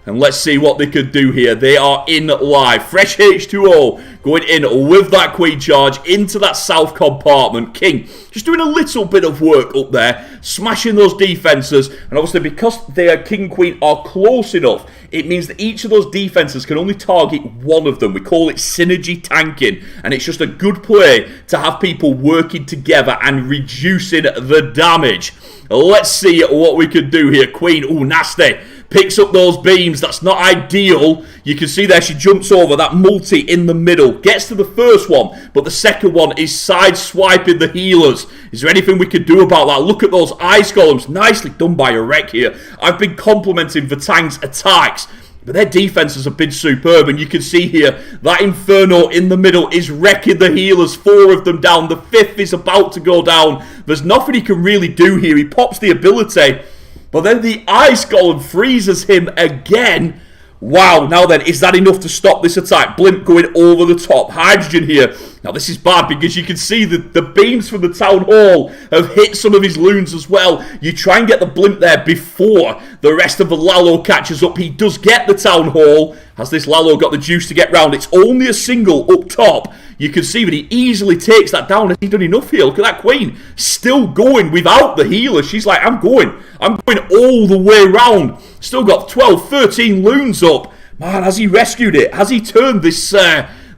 And let's see what they could do here. They are in live. Fresh H2O going in with that queen charge into that south compartment. King just doing a little bit of work up there, smashing those defenses. And obviously because their king queen are close enough, it means that each of those defenses can only target one of them. We call it synergy tanking. And it's just a good play to have people working together and reducing the damage. Let's see what we can do here. Queen, ooh, nasty. Picks up those beams. That's not ideal. You can see there she jumps over that multi in the middle. Gets to the first one, but the second one is side-swiping the healers. Is there anything we can do about that? Look at those ice golems. Nicely done by Erek here. I've been complimenting Vatang's attacks, but their defenses have been superb. And you can see here, that Inferno in the middle is wrecking the healers. 4 of them down. The 5th is about to go down. There's nothing he can really do here. He pops the ability, but then the ice golem freezes him again. Wow, now then, is that enough to stop this attack? Blimp going over the top. Hydrogen here. Now this is bad because you can see that the beams from the town hall have hit some of his loons as well. You try and get the blimp there before the rest of the Lalo catches up. He does get the town hall. Has this Lalo got the juice to get round? It's only a single up top. You can see that he easily takes that down. Has he done enough here? Look at that queen. Still going without the healer. She's like, I'm going all the way round. Still got 12, 13 loons up. Man, has he rescued it? Has he turned this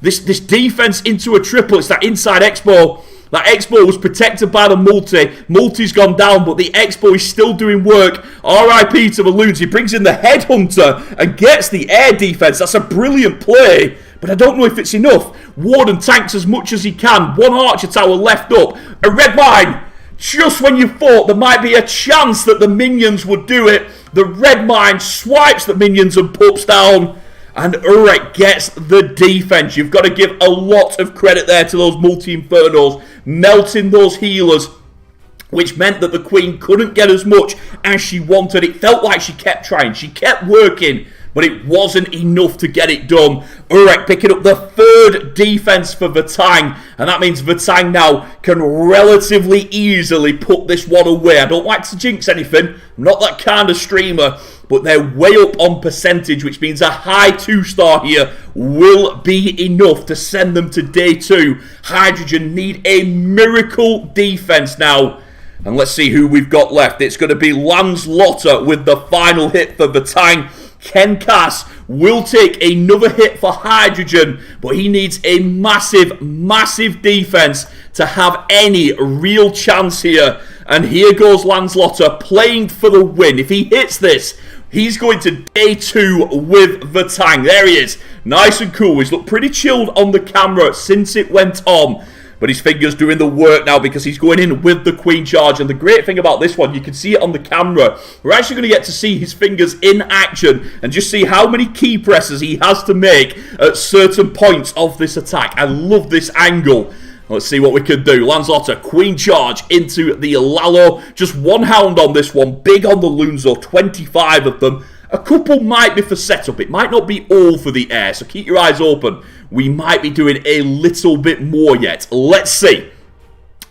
this defense into a triple? It's that inside expo. That expo was protected by the multi. Multi's gone down, but the expo is still doing work. RIP to the loons. He brings in the headhunter and gets the air defense. That's a brilliant play, but I don't know if it's enough. Warden tanks as much as he can. 1 archer tower left up. A red mine. just when you thought there might be a chance that the minions would do it, the red mine swipes the minions and pups down, and Urek gets the defense. You've got to give a lot of credit there to those multi-infernos, melting those healers, which meant that the Queen couldn't get as much as she wanted. It felt like she kept trying, she kept working, but it wasn't enough to get it done. Urek picking up the third defense for Vatang, and that means Vatang now can relatively easily put this one away. I don't like to jinx anything, I'm not that kind of streamer, but they're way up on percentage, which means a high 2-star here will be enough to send them to day 2. Hydrogen need a miracle defense now. And let's see who we've got left. It's going to be Landslotter with the final hit for Vatang. Ken Cass will take another hit for Hydrogen, but he needs a massive, massive defense to have any real chance here. And here goes Landslotter playing for the win. If he hits this, he's going to day 2 with Vatang. There he is. Nice and cool. He's looked pretty chilled on the camera since it went on. But his finger's doing the work now because he's going in with the Queen charge. And the great thing about this one, you can see it on the camera. We're actually going to get to see his fingers in action and just see how many key presses he has to make at certain points of this attack. I love this angle. Let's see what we can do. Landslotter, Queen charge into the Lalo. Just one hound on this one. Big on the loons though, 25 of them. A couple might be for setup. It might not be all for the air, so keep your eyes open. We might be doing a little bit more yet. Let's see.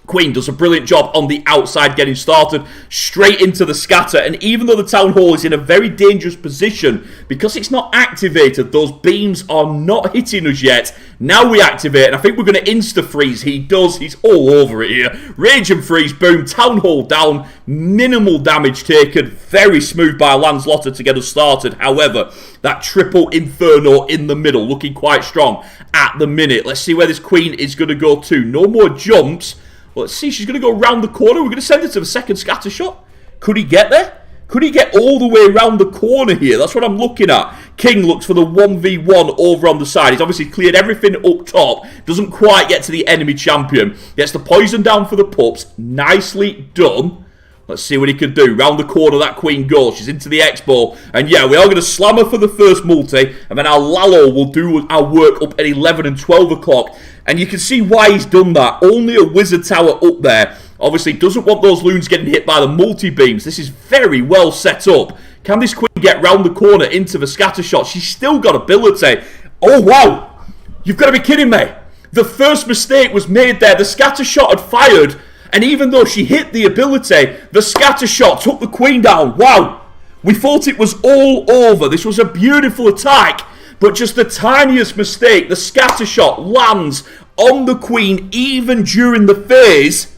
Queen does a brilliant job on the outside getting started, straight into the scatter, and even though the Town Hall is in a very dangerous position, because it's not activated, those beams are not hitting us yet. Now we activate, and I think we're going to insta-freeze. He does, he's all over it here. Rage and freeze, boom, Town Hall down, minimal damage taken, very smooth by Landslotter to get us started. However, that triple Inferno in the middle, looking quite strong at the minute. Let's see where this Queen is going to go to. No more jumps. Well, let's see, she's going to go around the corner. We're going to send it to the second scatter shot. Could he get there? Could he get all the way around the corner here? That's what I'm looking at. King looks for the 1v1 over on the side. He's obviously cleared everything up top. Doesn't quite get to the enemy champion. Gets the poison down for the pups. Nicely done. Let's see what he can do. Round the corner that Queen goes. She's into the Expo. And yeah, we are going to slam her for the first multi. And then our Lalo will do our work up at 11 and 12 o'clock. And you can see why he's done that. Only a wizard tower up there. Obviously doesn't want those loons getting hit by the multi-beams. This is very well set up. Can this Queen get round the corner into the scatter shot? She's still got ability. Oh, wow. You've got to be kidding me. The first mistake was made there. The scatter shot had fired. And even though she hit the ability, the scatter shot took the Queen down. Wow. We thought it was all over. This was a beautiful attack. But just the tiniest mistake, the scatter shot lands on the Queen even during the phase.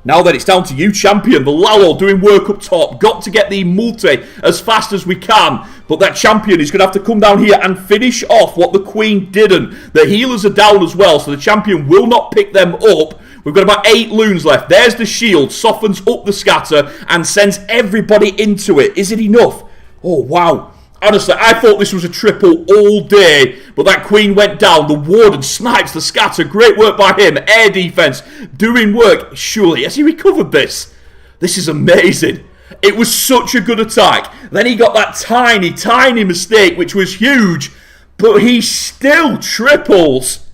Now then, it's down to you, champion. The Lalo doing work up top. Got to get the multi as fast as we can. But that champion is going to have to come down here and finish off what the Queen didn't. The healers are down as well, so the champion will not pick them up. We've got about 8 loons left. There's the shield. Softens up the scatter and sends everybody into it. Is it enough? Oh, wow. Honestly, I thought this was a triple all day, but that Queen went down. The Warden snipes the scatter. Great work by him. Air defense doing work. Surely, has he recovered this? This is amazing. It was such a good attack. Then he got that tiny, tiny mistake, which was huge, but he still triples.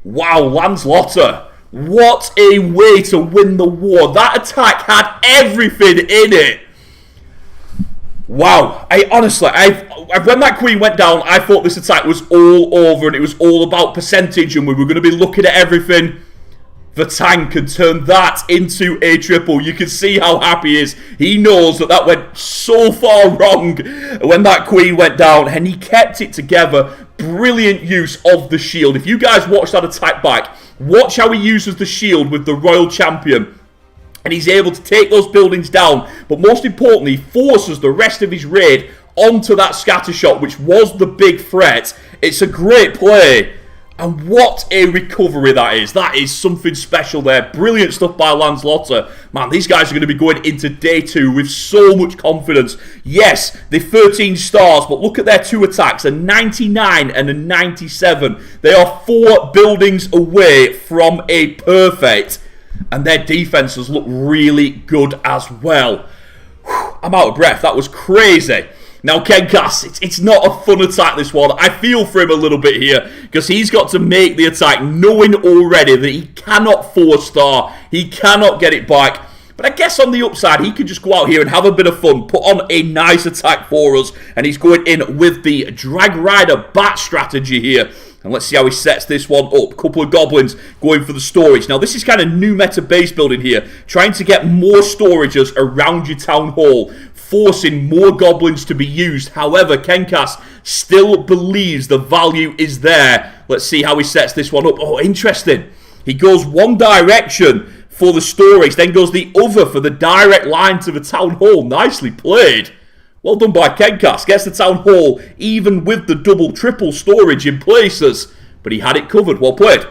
Wow, Landslotter. What a way to win the war. That attack had everything in it. Wow, honestly, when that Queen went down, I thought this attack was all over and it was all about percentage and we were going to be looking at everything. Vatang can turn that into a triple. You can see how happy he is. He knows that went so far wrong when that Queen went down and he kept it together. Brilliant use of the shield. If you guys watch that attack back, watch how he uses the shield with the Royal Champion. And he's able to take those buildings down. But most importantly, forces the rest of his raid onto that scatter shot, which was the big threat. It's a great play. And what a recovery that is. That is something special there. Brilliant stuff by Landslotter. Man, these guys are going to be going into day 2 with so much confidence. Yes, they're 13 stars, but look at their 2 attacks. A 99 and a 97. They are 4 buildings away from a perfect. and their defenses look really good as well. Whew, I'm out of breath. That was crazy. Now, KenCast, it's not a fun attack, this one. I feel for him a little bit here, because he's got to make the attack knowing already that he cannot 4-star, he cannot get it back. But I guess on the upside, he can just go out here and have a bit of fun, put on a nice attack for us, and he's going in with the Drag Rider bat strategy here. And let's see how he sets this one up. Couple of goblins going for the storage. Now, this is kind of new meta base building here, trying to get more storages around your town hall, forcing more goblins to be used. However, KenCast still believes the value is there. Let's see how he sets this one up. Oh, interesting. He goes one direction for the storage, then goes the other for the direct line to the town hall. Nicely played. Well done by KenCast. Gets the town hall even with the double, triple storage in places. But he had it covered. Well played.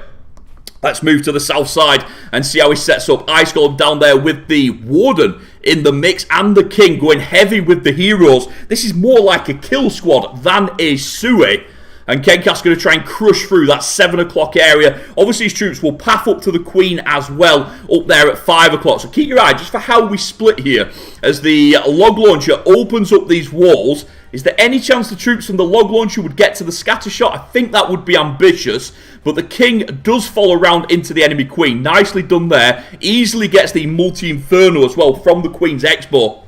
Let's move to the south side and see how he sets up. Ice Golem down there with the Warden in the mix and the King going heavy with the heroes. This is more like a kill squad than a Sui. And KenCast's going to try and crush through that 7 o'clock area. Obviously, his troops will path up to the Queen as well, up there at 5 o'clock. So keep your eye just for how we split here. As the log launcher opens up these walls, is there any chance the troops from the log launcher would get to the scatter shot? I think that would be ambitious. But the King does fall around into the enemy Queen. Nicely done there. Easily gets the multi-inferno as well from the Queen's Expo.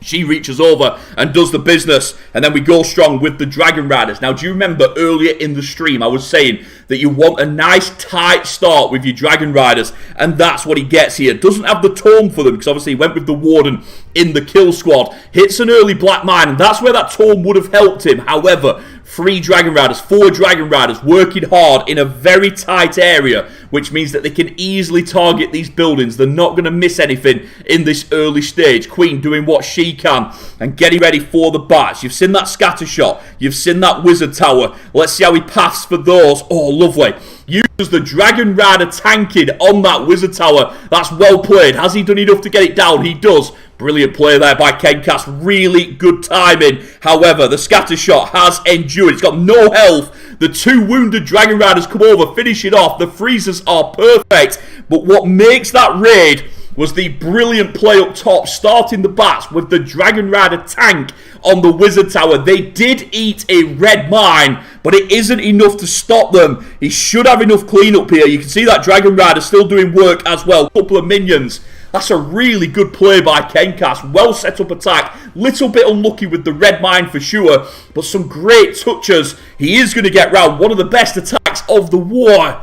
She reaches over and does the business, and then we go strong with the Dragon Riders. Now, do you remember earlier in the stream I was saying that you want a nice tight start with your Dragon Riders, and that's what he gets here. Doesn't have the tome for them, because obviously he went with the Warden in the kill squad. Hits an early Black Mine, and that's where that tome would have helped him. However, 3 Dragon Riders, 4 Dragon Riders working hard in a very tight area, which means that they can easily target these buildings. They're not going to miss anything in this early stage. Queen doing what she can and getting ready for the bats. You've seen that scatter shot. You've seen that wizard tower. Let's see how he paths for those. Oh, lovely. Uses the Dragon Rider tanking on that wizard tower. That's well played. Has he done enough to get it down? He does. Brilliant play there by KenCast. Really good timing. However, the scatter shot has endured. It's got no health. The 2 wounded Dragon Riders come over, finish it off. The freezers are perfect. But what makes that raid was the brilliant play up top, starting the bats with the Dragon Rider tank on the wizard tower. They did eat a red mine, but it isn't enough to stop them. He should have enough cleanup here. You can see that Dragon Rider still doing work as well. Couple of minions. That's a really good play by KenCast. Well set up attack. Little bit unlucky with the red mine for sure, but some great touches. He is going to get round. One of the best attacks of the war.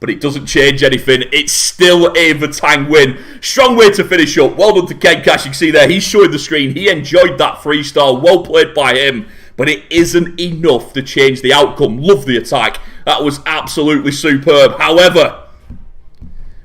But it doesn't change anything. It's still a Vatang win. Strong way to finish up. Well done to KenCast. You can see there, he's showing the screen. He enjoyed that 3-star. Well played by him. But it isn't enough to change the outcome. Love the attack. That was absolutely superb. However,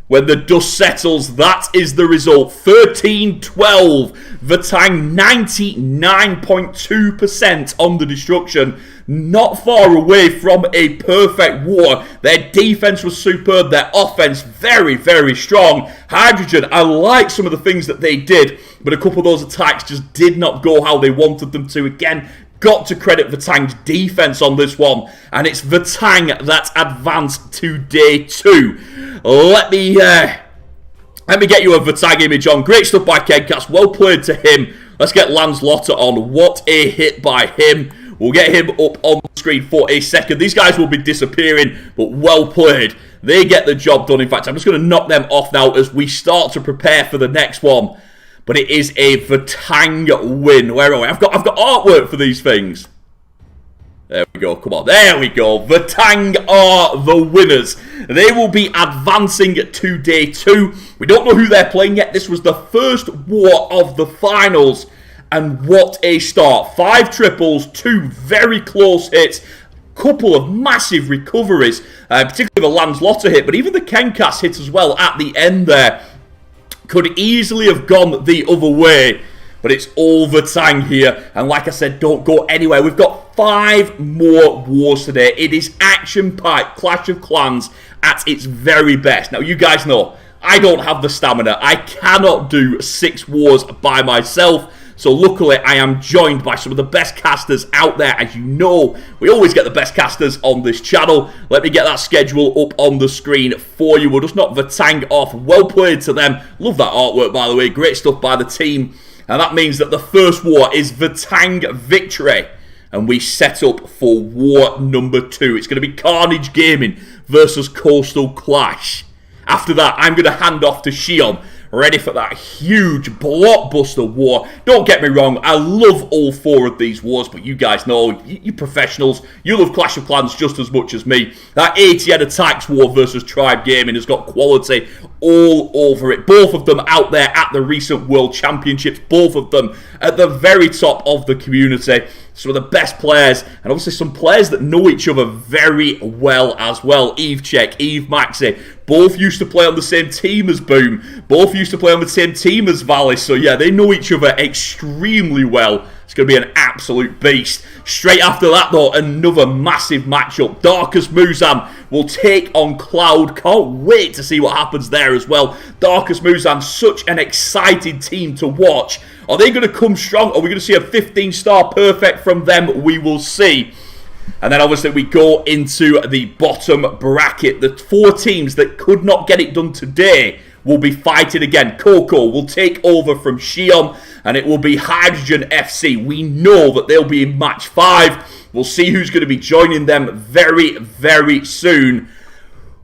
when the dust settles, that is the result. 13-12. Vatang 99.2% on the destruction. Not far away from a perfect war. Their defense was superb. Their offense very, very strong. Hydrogen, I like some of the things that they did, but a couple of those attacks just did not go how they wanted them to. Again, got to credit Vatang's defense on this one. And it's Vatang that advanced to day 2. Let me get you a Vatang image on. Great stuff by KenCast. Well played to him. Let's get Landslotter on. What a hit by him. We'll get him up on the screen for a second. These guys will be disappearing, but well played. They get the job done. In fact, I'm just going to knock them off now as we start to prepare for the next one. But it is a Vatang win. Where are we? I've got artwork for these things. There we go. Come on. There we go. Vatang are the winners. They will be advancing to day 2. We don't know who they're playing yet. This was the first war of the finals. And what a start. 5 triples, 2 very close hits, couple of massive recoveries, particularly the Landslotter hit, but even the KenCast hit as well at the end there. Could easily have gone the other way, but it's all Vatang here. And like I said, don't go anywhere. We've got 5 more wars today. It is action-packed Clash of Clans at its very best. Now, you guys know, I don't have the stamina. I cannot do 6 wars by myself. So luckily, I am joined by some of the best casters out there. As you know, we always get the best casters on this channel. Let me get that schedule up on the screen for you. We'll just knock Vatang off. Well played to them. Love that artwork, by the way. Great stuff by the team. And that means that the first war is Vatang victory. And we set up for war number 2. It's going to be Carnage Gaming versus Koastal Klash. After that, I'm going to hand off to Shion, ready for that huge blockbuster war. Don't get me wrong, I love all 4 of these wars, but you guys know, you professionals, you love Clash of Clans just as much as me. That 80-head attacks war versus Tribe Gaming has got quality all over it. Both of them out there at the recent World Championships, both of them at the very top of the community. Some of the best players, and obviously some players that know each other very well as well. Eve Check, Eve Maxi, both used to play on the same team as Boom. Both used to play on the same team as Valley. So yeah, they know each other extremely well. It's going to be an absolute beast. Straight after that though, another massive matchup. Darkest Muzan will take on Cloud. Can't wait to see what happens there as well. Darkest Muzan, such an exciting team to watch. Are they going to come strong? Are we going to see a 15-star perfect from them? We will see. And then obviously we go into the bottom bracket. The 4 teams that could not get it done today will be fighting again. Coco will take over from Shion, and it will be Hydrogen FC. We know that they'll be in match 5. We'll see who's going to be joining them very, very soon.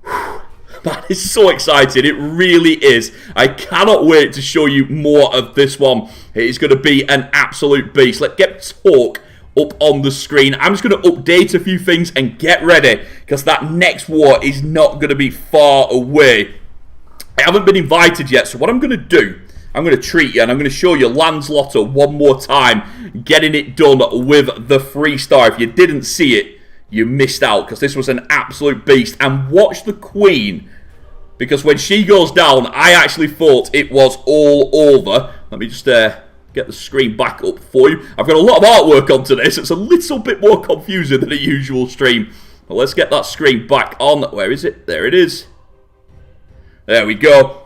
Man, it's so exciting. It really is. I cannot wait to show you more of this one. It is going to be an absolute beast. Let's get talk up on the screen. I'm just going to update a few things and get ready, because that next war is not going to be far away. I haven't been invited yet, so what I'm going to do, I'm going to treat you, and I'm going to show you Lands Lotto one more time, getting it done with the 3-star. If you didn't see it, you missed out, because this was an absolute beast. And watch the Queen, because when she goes down, I actually thought it was all over. Let me just get the screen back up for you. I've got a lot of artwork onto this. It's a little bit more confusing than a usual stream. But let's get that screen back on. Where is it? There it is. There we go.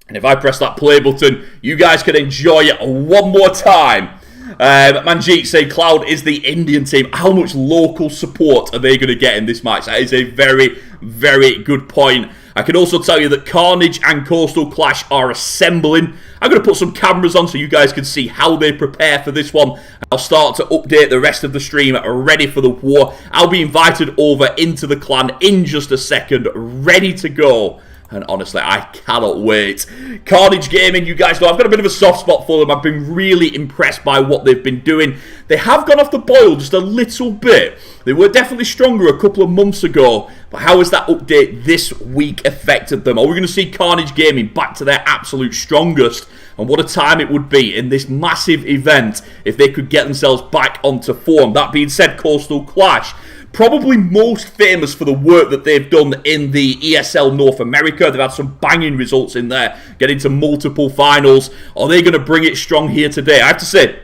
And if I press that play button, you guys can enjoy it one more time. Manjeet saying Cloud is the Indian team. How much local support are they going to get in this match? That is a very, very good point. I can also tell you that Carnage and Koastal Klash are assembling. I'm going to put some cameras on so you guys can see how they prepare for this one. I'll start to update the rest of the stream ready for the war. I'll be invited over into the clan in just a second, ready to go. And honestly, I cannot wait. Carnage Gaming, you guys know I've got a bit of a soft spot for them. I've been really impressed by what they've been doing. They have gone off the boil just a little bit. They were definitely stronger a couple of months ago. But how has that update this week affected them? Are we going to see Carnage Gaming back to their absolute strongest? And what a time it would be in this massive event if they could get themselves back onto form. That being said, Koastal Klash, probably most famous for the work that they've done in the ESL North America. They've had some banging results in there, getting to multiple finals. Are they going to bring it strong here today? I have to say,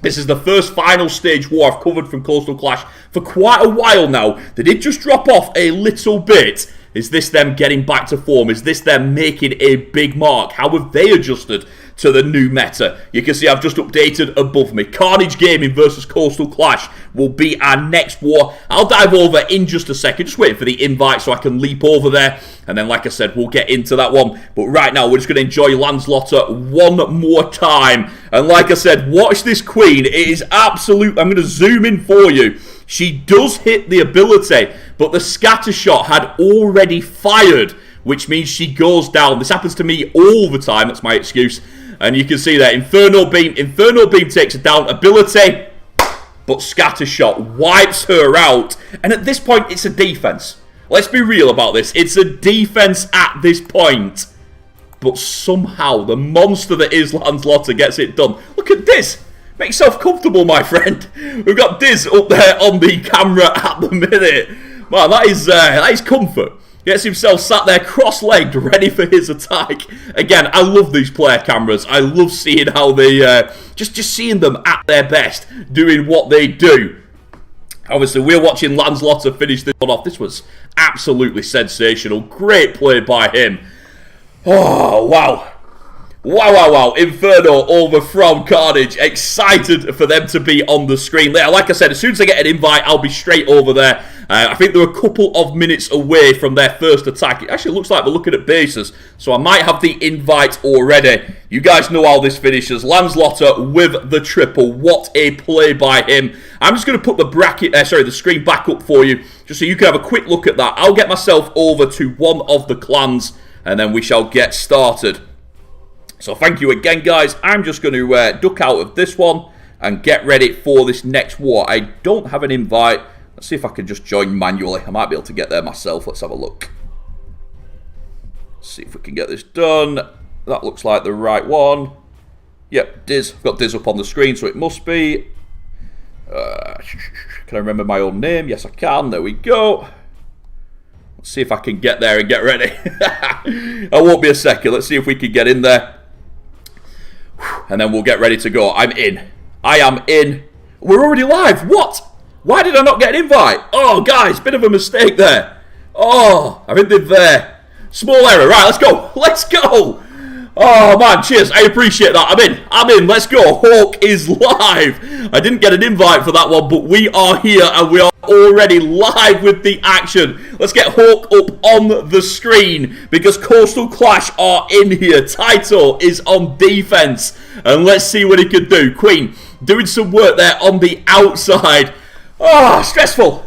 this is the first final stage war I've covered from Koastal Klash for quite a while now. They did just drop off a little bit. Is this them getting back to form? Is this them making a big mark? How have they adjusted to the new meta? You can see I've just updated above me. Carnage Gaming versus Koastal Klash will be our next war. I'll dive over in just a second. Just waiting for the invite so I can leap over there. And then, like I said, we'll get into that one. But right now, we're just going to enjoy Lands Lotto one more time. And like I said, watch this Queen. It is absolute. I'm going to zoom in for you. She does hit the ability, but the scatter shot had already fired, which means she goes down. This happens to me all the time. That's my excuse. And you can see that Inferno Beam takes her down. Ability, but scatter shot wipes her out. And at this point, it's a defense. Let's be real about this. It's a defense at this point. But somehow, the monster that is Lands Lotto gets it done. Look at this. Make yourself comfortable, my friend. We've got Diz up there on the camera at the minute. Man, that is comfort. Gets himself sat there cross-legged, ready for his attack. Again, I love these player cameras. I love seeing how they, just seeing them at their best, doing what they do. Obviously, we're watching Lands Lotto finish this one off. This was absolutely sensational. Great play by him. Oh, wow. Wow, wow, wow. Inferno over from Carnage. Excited for them to be on the screen there. Like I said, as soon as I get an invite, I'll be straight over there. I think they're a couple of minutes away from their first attack. It actually looks like they're looking at bases, so I might have the invite already. You guys know how this finishes. Landslotter with the triple. What a play by him. I'm just going to put the screen back up for you, just so you can have a quick look at that. I'll get myself over to one of the clans, and then we shall get started. So thank you again, guys. I'm just going to duck out of this one and get ready for this next war. I don't have an invite. Let's see if I can just join manually. I might be able to get there myself. Let's have a look. See if we can get this done. That looks like the right one. Yep, Diz. I've got Diz up on the screen, so it must be. Can I remember my own name? Yes, I can. There we go. Let's see if I can get there and get ready. I won't be a second. Let's see if we can get in there. And then we'll get ready to go. I'm in. I am in. We're already live. What? Why did I not get an invite? Oh, guys, bit of a mistake there. Oh, I think they've small error. Right, let's go. Let's go. Oh, man, cheers. I appreciate that. I'm in. Let's go. Hawk is live. I didn't get an invite for that one, but we are here and we are already live with the action. Let's get Hawk up on the screen because Koastal Klash are in here. Taito is on defense. And let's see what he can do. Queen doing some work there on the outside. Oh, stressful.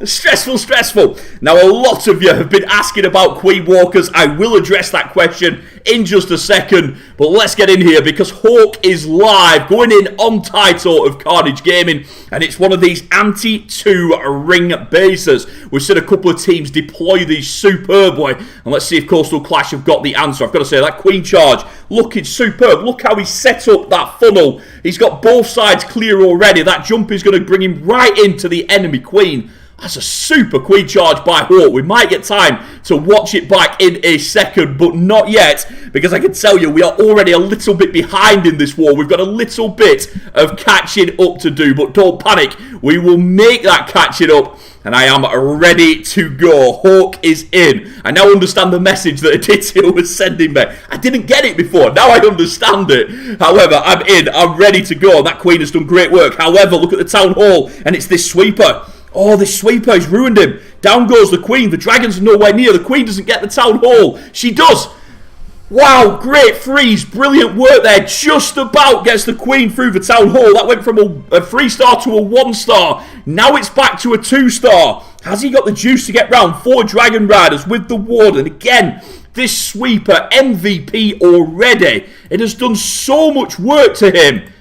Now, a lot of you have been asking about Queen Walkers. I will address that question in just a second. But let's get in here because Hawk is live, going in on Taito of Carnage Gaming. And it's one of these anti-2 ring bases. We've seen a couple of teams deploy these superbly. And let's see if Koastal Klash have got the answer. I've got to say, that Queen charge looking superb. Look how he set up that funnel. He's got both sides clear already. That jump is going to bring him right into the enemy Queen. That's a super Queen charge by Hawk. We might get time to watch it back in a second, but not yet, because I can tell you we are already a little bit behind in this war. We've got a little bit of catching up to do, but don't panic. We will make that catching up, and I am ready to go. Hawk is in. I now understand the message that Aditya was sending me. I didn't get it before. Now I understand it. However, I'm in. I'm ready to go. That Queen has done great work. However, look at the Town Hall, and it's this sweeper. Oh, this sweeper has ruined him. Down goes the Queen. The Dragons are nowhere near. The Queen doesn't get the Town Hall. She does. Wow, great freeze. Brilliant work there. Just about gets the Queen through the Town Hall. That went from a 3-star to a 1-star. Now it's back to a 2-star. Has he got the juice to get round? 4 Dragon Riders with the Warden. Again, this sweeper, MVP already. It has done so much work to him.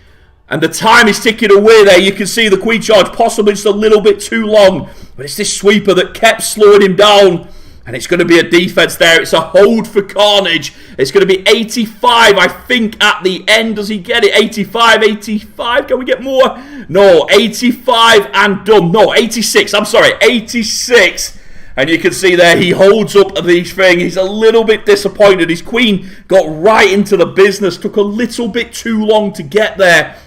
And the time is ticking away there. You can see the Queen charge possibly just a little bit too long. But it's this sweeper that kept slowing him down. And it's going to be a defense there. It's a hold for Carnage. It's going to be 85, I think, at the end. Does he get it? 85. Can we get more? No, 85 and done. No, 86. I'm sorry, 86. And you can see there, he holds up the thing. He's a little bit disappointed. His Queen got right into the business. Took a little bit too long to get there.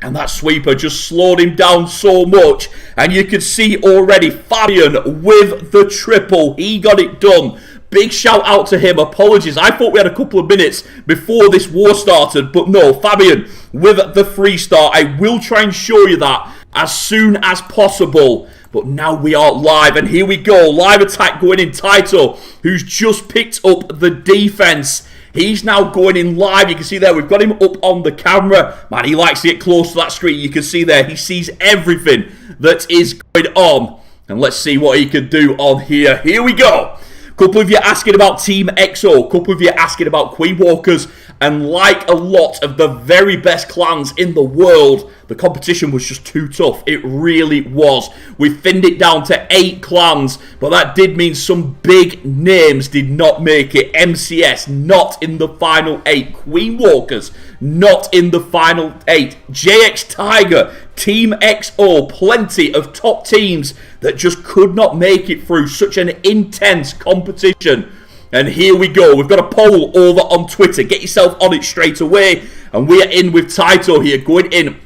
And that sweeper just slowed him down so much. And you can see already Fabian with the triple. He got it done. Big shout out to him. Apologies. I thought we had a couple of minutes before this war started. But no, Fabian with the 3-star. I will try and show you that as soon as possible. But now we are live. And here we go. Live attack going in. Taito, who's just picked up the defense. He's now going in live. You can see there, we've got him up on the camera. Man, he likes to get close to that screen. You can see there, he sees everything that is going on. And let's see what he can do on here. Here we go. Couple of you asking about Team XO. Couple of you asking about Queen Walkers. And like a lot of the very best clans in the world, the competition was just too tough. It really was. We thinned it down to 8 clans, but that did mean some big names did not make it. MCS, not in the final 8. Queen Walkers, not in the final 8. JX Tiger, Team XO, plenty of top teams that just could not make it through such an intense competition. And here we go. We've got a poll over on Twitter. Get yourself on it straight away. And we are in with Taito here, going in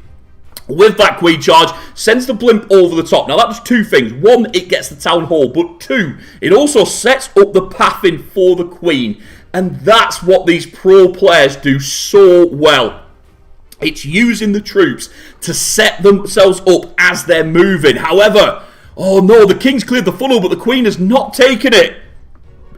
with that Queen charge. Sends the blimp over the top. Now, that does 2 things. 1, it gets the Town Hall. But 2, it also sets up the pathing for the Queen. And that's what these pro players do so well. It's using the troops to set themselves up as they're moving. However, oh no, the king's cleared the funnel, but the queen has not taken it.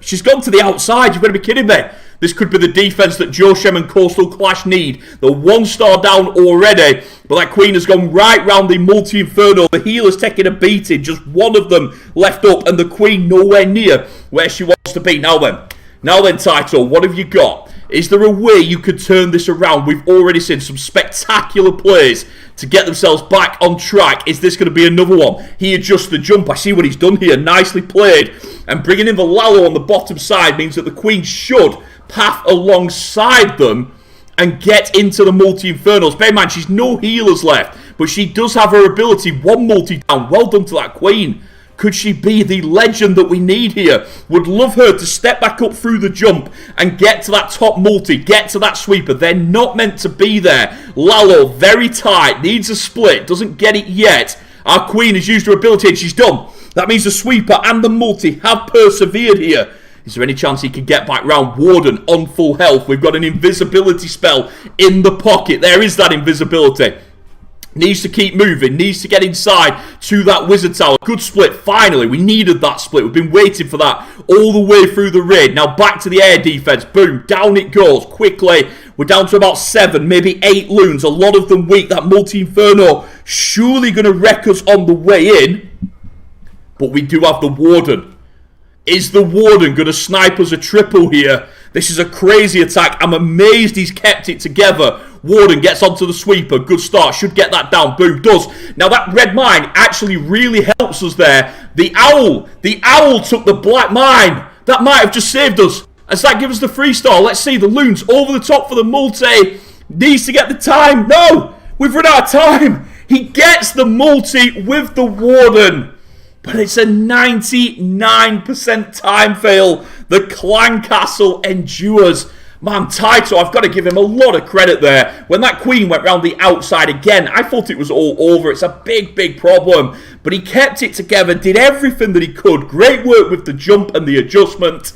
She's gone to the outside. You've got to be kidding me. This could be the defense that Joshem and Koastal Klash need. They're 1 star down already, but that queen has gone right round the multi-inferno. The healer's taking a beating. Just one of them left up, and the queen nowhere near where she wants to be. Now then, Title, what have you got? Is there a way you could turn this around? We've already seen some spectacular plays to get themselves back on track. Is this going to be another one? He adjusts the jump. I see what he's done here. Nicely played. And bringing in the Lalo on the bottom side means that the queen should path alongside them and get into the multi-infernals. Bear in mind, she's no healers left, but she does have her ability. 1 multi down. Well done to that queen. Could she be the legend that we need here? Would love her to step back up through the jump and get to that top multi, get to that sweeper. They're not meant to be there. Lalo, very tight, needs a split, doesn't get it yet. Our queen has used her ability and she's done. That means the sweeper and the multi have persevered here. Is there any chance he could get back round? Warden on full health. We've got an invisibility spell in the pocket. There is that invisibility. Needs to keep moving, needs to get inside to that wizard tower. Good split, finally. We needed that split. We've been waiting for that all the way through the raid. Now back to the air defense. Boom, down it goes quickly. We're down to about 7, maybe 8 loons. A lot of them weak. That multi-inferno surely going to wreck us on the way in. But we do have the warden. Is the warden going to snipe us a triple here? This is a crazy attack. I'm amazed he's kept it together. Warden gets onto the sweeper. Good start. Should get that down. Boom. Does. Now that red mine actually really helps us there. The owl took the black mine. That might have just saved us. As that gives us the 3-star. Let's see. The loons over the top for the multi. Needs to get the time. No. We've run out of time. He gets the multi with the warden. But it's a 99% time fail. The clan castle endures. Man, Taito, I've got to give him a lot of credit there. When that queen went round the outside again, I thought it was all over. It's a big, big problem. But he kept it together, did everything that he could. Great work with the jump and the adjustment.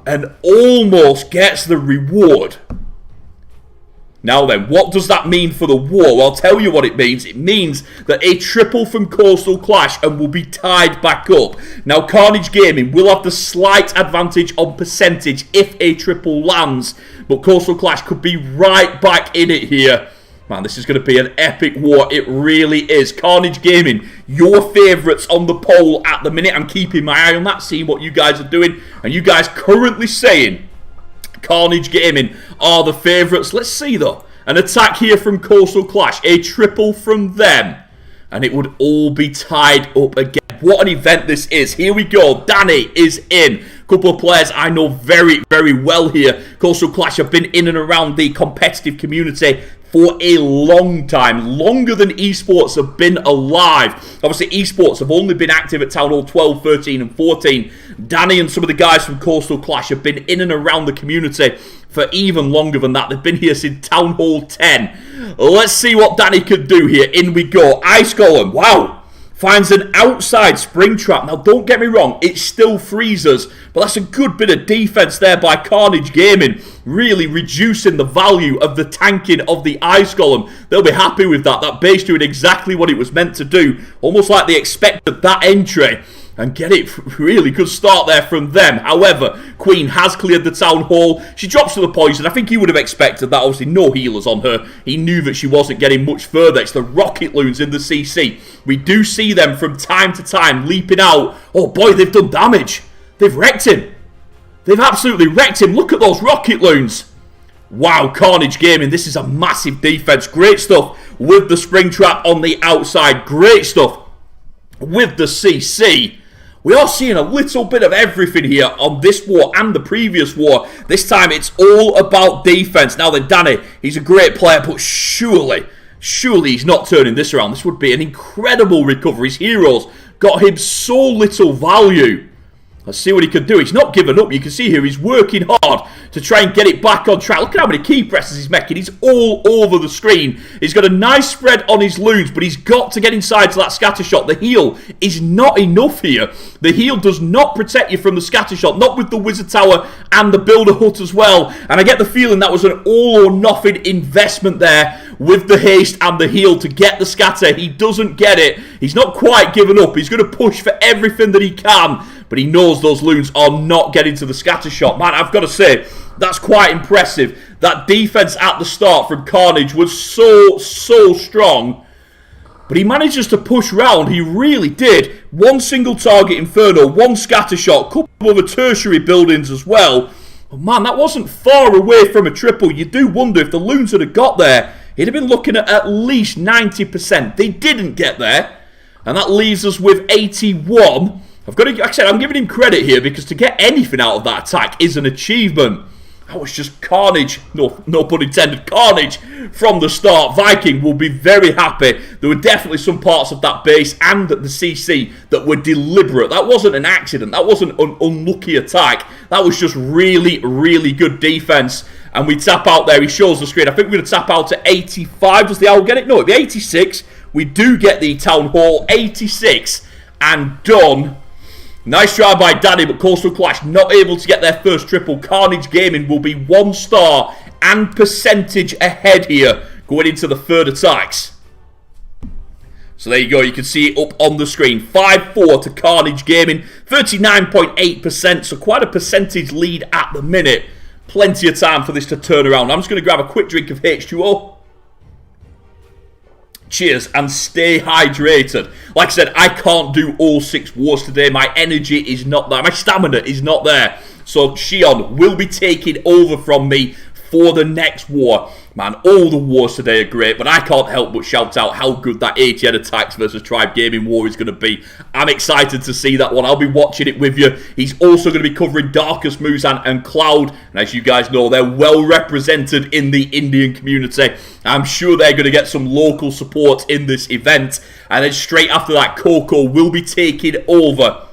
And almost gets the reward. Now then, what does that mean for the war? Well, I'll tell you what it means. It means that a triple from Koastal Klash and will be tied back up. Now, Carnage Gaming will have the slight advantage on percentage if a triple lands. But Koastal Klash could be right back in it here. Man, this is going to be an epic war. It really is. Carnage Gaming, your favourites on the poll at the minute. I'm keeping my eye on that, seeing what you guys are doing. And you guys currently saying Carnage Gaming are the favourites. Let's see though. An attack here from Koastal Klash. A triple from them. And it would all be tied up again. What an event this is. Here we go. Danny is in. Couple of players I know very, very well here. Koastal Klash have been in and around the competitive community for a long time, longer than esports have been alive. Obviously, esports have only been active at Town Hall 12, 13 and 14. Danny and some of the guys from Koastal Klash have been in and around the community for even longer than that. They've been here since Town Hall 10. Let's see what Danny could do here. In we go. Ice Golem. Wow. Finds an outside Springtrap. Now, don't get me wrong, it still freezes, but that's a good bit of defense there by Carnage Gaming, really reducing the value of the tanking of the Ice Golem. They'll be happy with that. That base doing exactly what it was meant to do, almost like they expected that entry. And get it, really good start there from them. However, Queen has cleared the Town Hall. She drops to the poison. I think he would have expected that. Obviously, no healers on her. He knew that she wasn't getting much further. It's the Rocket Loons in the CC. We do see them from time to time leaping out. Oh boy, they've done damage. They've wrecked him. They've absolutely wrecked him. Look at those Rocket Loons. Wow, Carnage Gaming. This is a massive defense. Great stuff with the Springtrap on the outside. Great stuff with the CC. We are seeing a little bit of everything here on this war and the previous war. This time it's all about defense. Now then, Danny, he's a great player, but surely he's not turning this around. This would be an incredible recovery. His heroes got him so little value. Let's see what he can do. He's not giving up. You can see here he's working hard to try and get it back on track. Look at how many key presses he's making. He's all over the screen. He's got a nice spread on his loons, but he's got to get inside to that scatter shot. The heal is not enough here. The heal does not protect you from the scatter shot, not with the wizard tower and the builder hut as well. And I get the feeling that was an all or nothing investment there with the haste and the heal to get the scatter. He doesn't get it. He's not quite given up. He's going to push for everything that he can, but he knows those loons are not getting to the scatter shot. Man, I've got to say, that's quite impressive. That defense at the start from Carnage was so strong, but he manages to push round. He really did. One single target Inferno, one scatter shot, a couple of other tertiary buildings as well. But man, that wasn't far away from a triple. You do wonder if the loons had got there, he'd have been looking at least 90%. They didn't get there, and that leaves us with 81. I've got to, like I said, I'm giving him credit here because to get anything out of that attack is an achievement. That was just carnage, no pun intended, carnage from the start. Viking will be very happy. There were definitely some parts of that base and the CC that were deliberate. That wasn't an accident. That wasn't an unlucky attack. That was just really, really good defense. And we tap out there. He shows the screen. I think we're going to tap out to 85. Does the owl get it? No, it'll be 86. We do get the town hall. 86 and done. Nice try by Danny, but Koastal Klash not able to get their first triple. Carnage Gaming will be 1 star and percentage ahead here going into the third attacks. So there you go, you can see it up on the screen. 5-4 to Carnage Gaming, 39.8%, so quite a percentage lead at the minute. Plenty of time for this to turn around. I'm just going to grab a quick drink of H2O. Cheers and stay hydrated. Like I said, I can't do all 6 wars today. My energy is not there. My stamina is not there. So Shion will be taking over from me for the next war. Man, all the wars today are great, but I can't help but shout out how good that 80 attacks versus Tribe Gaming war is going to be. I'm excited to see that one. I'll be watching it with you. He's also going to be covering Darkest Muzan and Cloud, and as you guys know, they're well represented in the Indian community. I'm sure they're going to get some local support in this event, and then straight after that, Coco will be taking over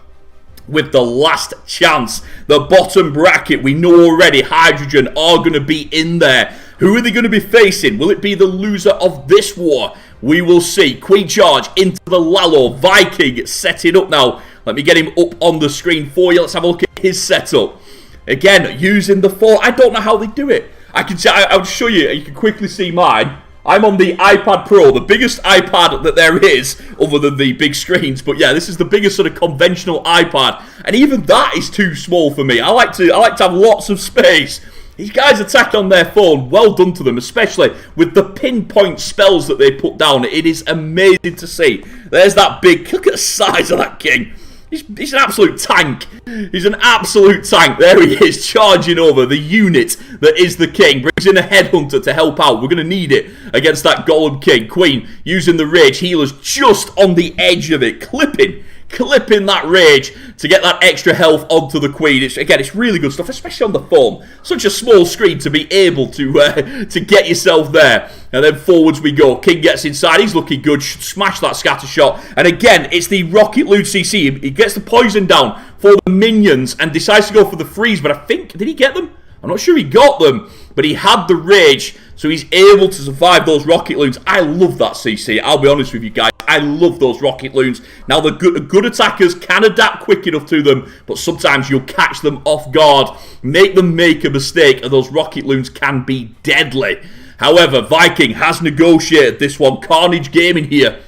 with the last chance. The bottom bracket, we know already Hydrogen are going to be in there. Who are they going to be facing? Will it be the loser of this war? We will see. Queen Charge into the Lalo. Viking setting up now. Let me get him up on the screen for you. Let's have a look at his setup. Again, using the 4. I don't know how they do it. I'll show you. You can quickly see mine. I'm on the iPad Pro, the biggest iPad that there is, other than the big screens. But yeah, this is the biggest sort of conventional iPad, and even that is too small for me. I like to have lots of space. These guys attack on their phone. Well done to them, especially with the pinpoint spells that they put down. It is amazing to see. There's that big. Look at the size of that king. He's an absolute tank. He's an absolute tank. There he is, charging over the unit that is the king. Brings in a headhunter to help out. We're going to need it against that golem king. Queen using the rage. Healers just on the edge of it. Clipping that rage to get that extra health onto the queen. It's really good stuff, especially on the phone. Such a small screen to be able to get yourself there. And then forwards we go. King gets inside. He's looking good. Should smash that scatter shot. And again, it's the Rocket Loot CC. He gets the poison down for the minions and decides to go for the freeze. But I think, did he get them? I'm not sure he got them, but he had the rage, so he's able to survive those rocket loons. I love that CC, I'll be honest with you guys. I love those rocket loons. Now, the good attackers can adapt quick enough to them, but sometimes you'll catch them off guard, make them make a mistake, and those rocket loons can be deadly. However, Viking has negotiated this one. Carnage Gaming here,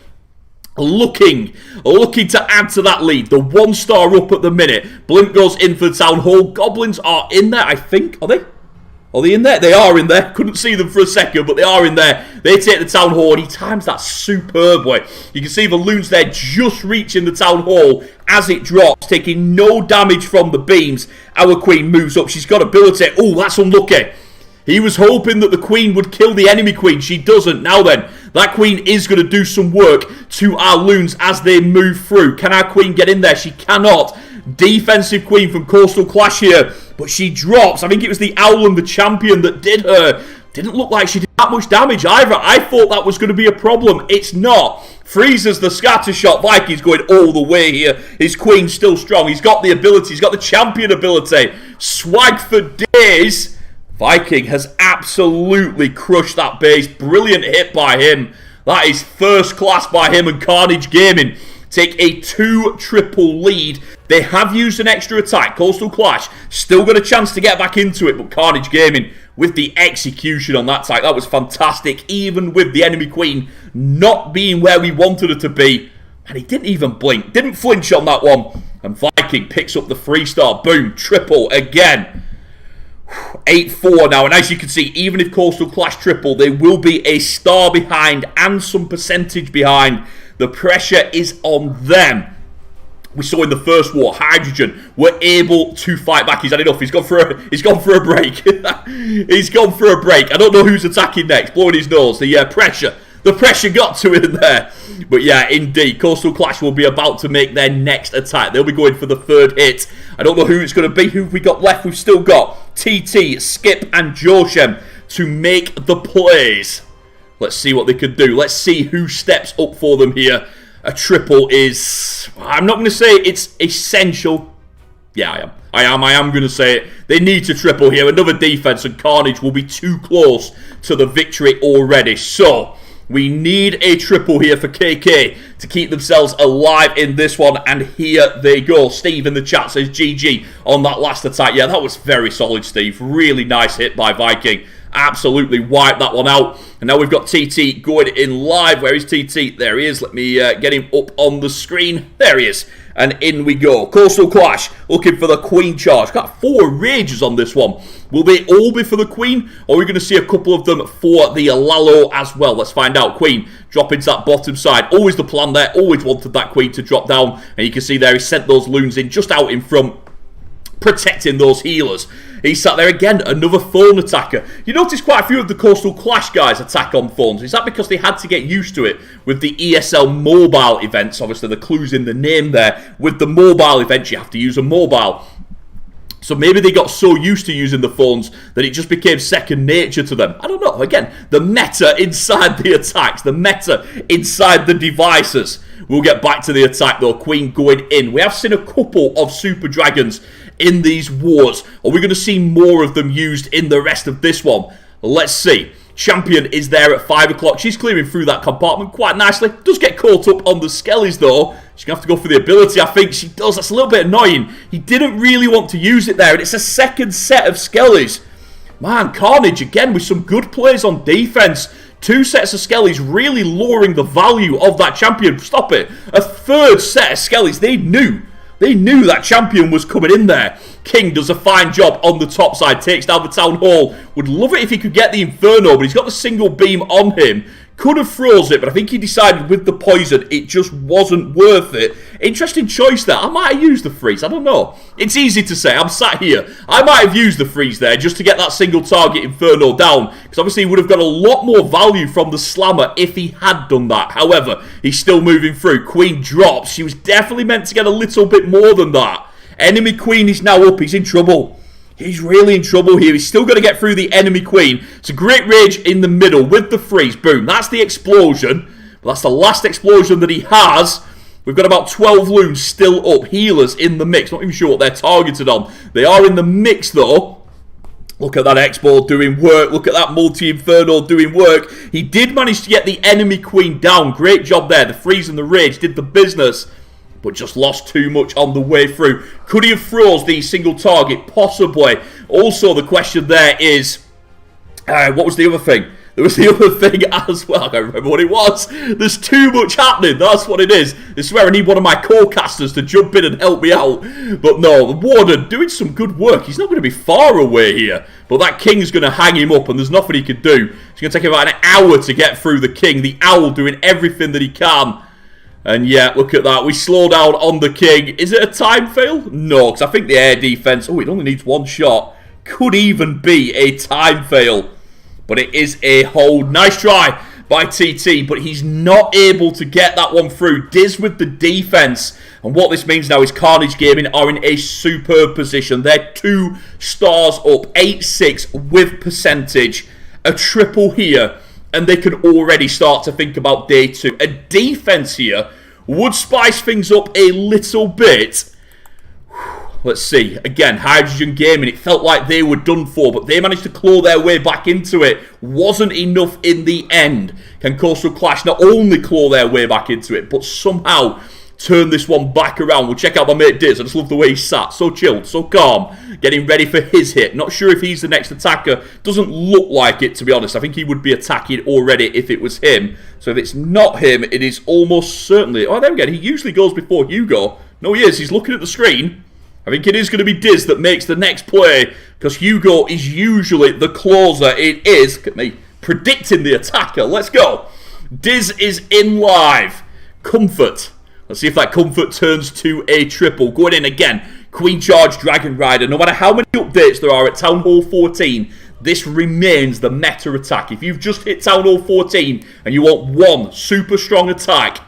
looking to add to that lead. The 1 star up at the minute. Blimp goes in for the town hall. Goblins are in there, I think. Are they? Are they in there? They are in there. Couldn't see them for a second, but they are in there. They take the town hall, and he times that superbly. You can see the loons there just reaching the town hall as it drops, taking no damage from the beams. Our queen moves up. She's got ability. Oh, that's unlucky. He was hoping that the queen would kill the enemy queen. She doesn't. Now then, that queen is going to do some work to our loons as they move through. Can our queen get in there? She cannot. Defensive queen from Koastal Klash here, but she drops. I think it was the Owl and the champion that did her. Didn't look like she did that much damage either. I thought that was going to be a problem. It's not. Freezes the scatter shot. Viking's going all the way here. His queen's still strong. He's got the ability. He's got the champion ability. Swag for days. Viking has absolutely crushed that base. Brilliant hit by him. That is first class by him, and Carnage Gaming take a 2-triple lead. They have used an extra attack. Koastal Klash still got a chance to get back into it, but Carnage Gaming with the execution on that attack, that was fantastic. Even with the enemy queen not being where we wanted her to be, and he didn't even blink, didn't flinch on that one. And Viking picks up the 3-star. Boom, triple again. 8-4 now, and as you can see, even if Koastal Klash triple, they will be a star behind and some percentage behind. The pressure is on them. We saw in the first war, Hydrogen were able to fight back. He's had enough. He's gone for a break. He's gone for a break. I don't know who's attacking next. Blowing his nose. The pressure got to him there. But yeah, indeed, Koastal Klash will be about to make their next attack. They'll be going for the 3rd hit. I don't know who it's going to be. Who have we got left? We've still got TT, Skip, and Joshem to make the plays. Let's see what they can do. Let's see who steps up for them here. A triple is... I'm not going to say it's essential. Yeah, I am going to say it. They need to triple here. Another defense, and Carnage will be too close to the victory already. So, we need a triple here for KK to keep themselves alive in this one. And here they go. Steve in the chat says GG on that last attack. Yeah, that was very solid, Steve. Really nice hit by Viking. Absolutely wiped that one out. And now we've got TT going in live. Where is TT? There he is. Let me get him up on the screen. There he is. And in we go. Koastal Klash looking for the queen charge. Got 4 rages on this one. Will they all be for the queen? Or are we going to see a couple of them for the Lalo as well? Let's find out. Queen drop into that bottom side. Always the plan there. Always wanted that queen to drop down. And you can see there he sent those loons in just out in front, protecting those healers. He sat there again, another phone attacker. You notice quite a few of the Koastal Klash guys attack on phones. Is that because they had to get used to it with the ESL mobile events? Obviously, the clue's in the name there. With the mobile events, you have to use a mobile. So maybe they got so used to using the phones that it just became second nature to them. I don't know. Again, the meta inside the attacks, the meta inside the devices. We'll get back to the attack though. Queen going in. We have seen a couple of Super Dragons in these wars. Are we going to see more of them used in the rest of this one? Let's see. Champion is there at 5 o'clock. She's clearing through that compartment quite nicely. Does get caught up on the skellies though. She's going to have to go for the ability. I think she does. That's a little bit annoying. He didn't really want to use it there. And it's a second set of skellies. Man, Carnage again with some good plays on defense. 2 sets of skellies really lowering the value of that champion. Stop it. A 3rd set of skellies. They knew that champion was coming in there. King does a fine job on the top side. Takes down the town hall. Would love it if he could get the Inferno, but he's got the single beam on him. Could have froze it, but I think he decided with the poison it just wasn't worth it. Interesting choice there. I might have used the freeze. I don't know. It's easy to say. I'm sat here. I might have used the freeze there just to get that single target Inferno down. Because obviously he would have got a lot more value from the slammer if he had done that. However, he's still moving through. Queen drops. She was definitely meant to get a little bit more than that. Enemy queen is now up. He's in trouble. He's really in trouble here. He's still got to get through the enemy queen. It's a great rage in the middle with the freeze. Boom. That's the explosion. But that's the last explosion that he has. We've got about 12 loons still up. Healers in the mix. Not even sure what they're targeted on. They are in the mix though. Look at that X-Ball doing work. Look at that Multi-Inferno doing work. He did manage to get the enemy queen down. Great job there. The freeze and the rage did the business. But just lost too much on the way through. Could he have froze the single target? Possibly. Also, the question there is, what was the other thing? There was the other thing as well. I can't remember what it was. There's too much happening. That's what it is. I swear I need one of my co-casters to jump in and help me out. But no, the Warden doing some good work. He's not going to be far away here. But that King's going to hang him up and there's nothing he can do. It's going to take him about an hour to get through the King. The Owl doing everything that he can. And yeah, look at that. We slow down on the King. Is it a time fail? No, because I think the air defense... Oh, it only needs 1 shot. Could even be a time fail. But it is a hold. Nice try by TT, but he's not able to get that one through. Diz with the defense. And what this means now is Carnage Gaming are in a superb position. They're 2 stars up, 8-6 with percentage. a triple here, and they can already start to think about day 2. A defense here would spice things up a little bit. Let's see. Again, Hydrogen Gaming, it felt like they were done for, but they managed to claw their way back into it. Wasn't enough in the end. Can Koastal Klash not only claw their way back into it, but somehow turn this one back around? We'll check out my mate Diz. I just love the way he sat. So chilled, so calm. Getting ready for his hit. Not sure if he's the next attacker. Doesn't look like it, to be honest. I think he would be attacking already if it was him. So if it's not him, it is almost certainly... Oh, there we go. He usually goes before Hugo. No, he is. He's looking at the screen. I think it is going to be Diz that makes the next play, because Hugo is usually the closer. It is, look at me, predicting the attacker. Let's go. Diz is in live. Comfort. Let's see if that comfort turns to a triple. Going in again. Queen Charge, Dragon Rider. No matter how many updates there are at Town Hall 14, this remains the meta attack. If you've just hit Town Hall 14 and you want one super strong attack,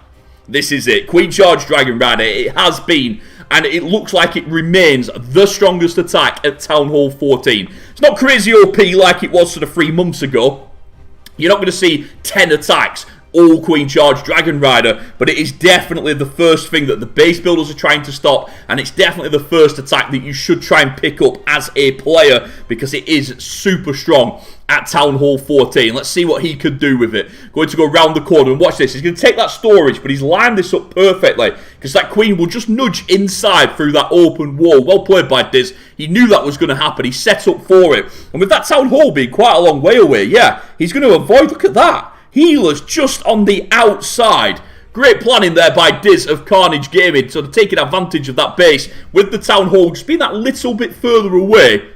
this is it. Queen Charge, Dragon Rider. It has been, and it looks like it remains the strongest attack at Town Hall 14. It's not crazy OP like it was sort of 3 months ago. You're not going to see 10 attacks, all Queen Charge, Dragon Rider, but it is definitely the first thing that the base builders are trying to stop, and it's definitely the first attack that you should try and pick up as a player, because it is super strong at Town Hall 14. Let's see what he could do with it. Going to go round the corner and watch this. He's going to take that storage, but he's lined this up perfectly, because that Queen will just nudge inside through that open wall. Well played by Diz. He knew that was going to happen. He set up for it. And with that Town Hall being quite a long way away, yeah, he's going to avoid. Look at that. Healers just on the outside. Great planning there by Diz of Carnage Gaming, sort of taking advantage of that base with the Town Hall just being that little bit further away.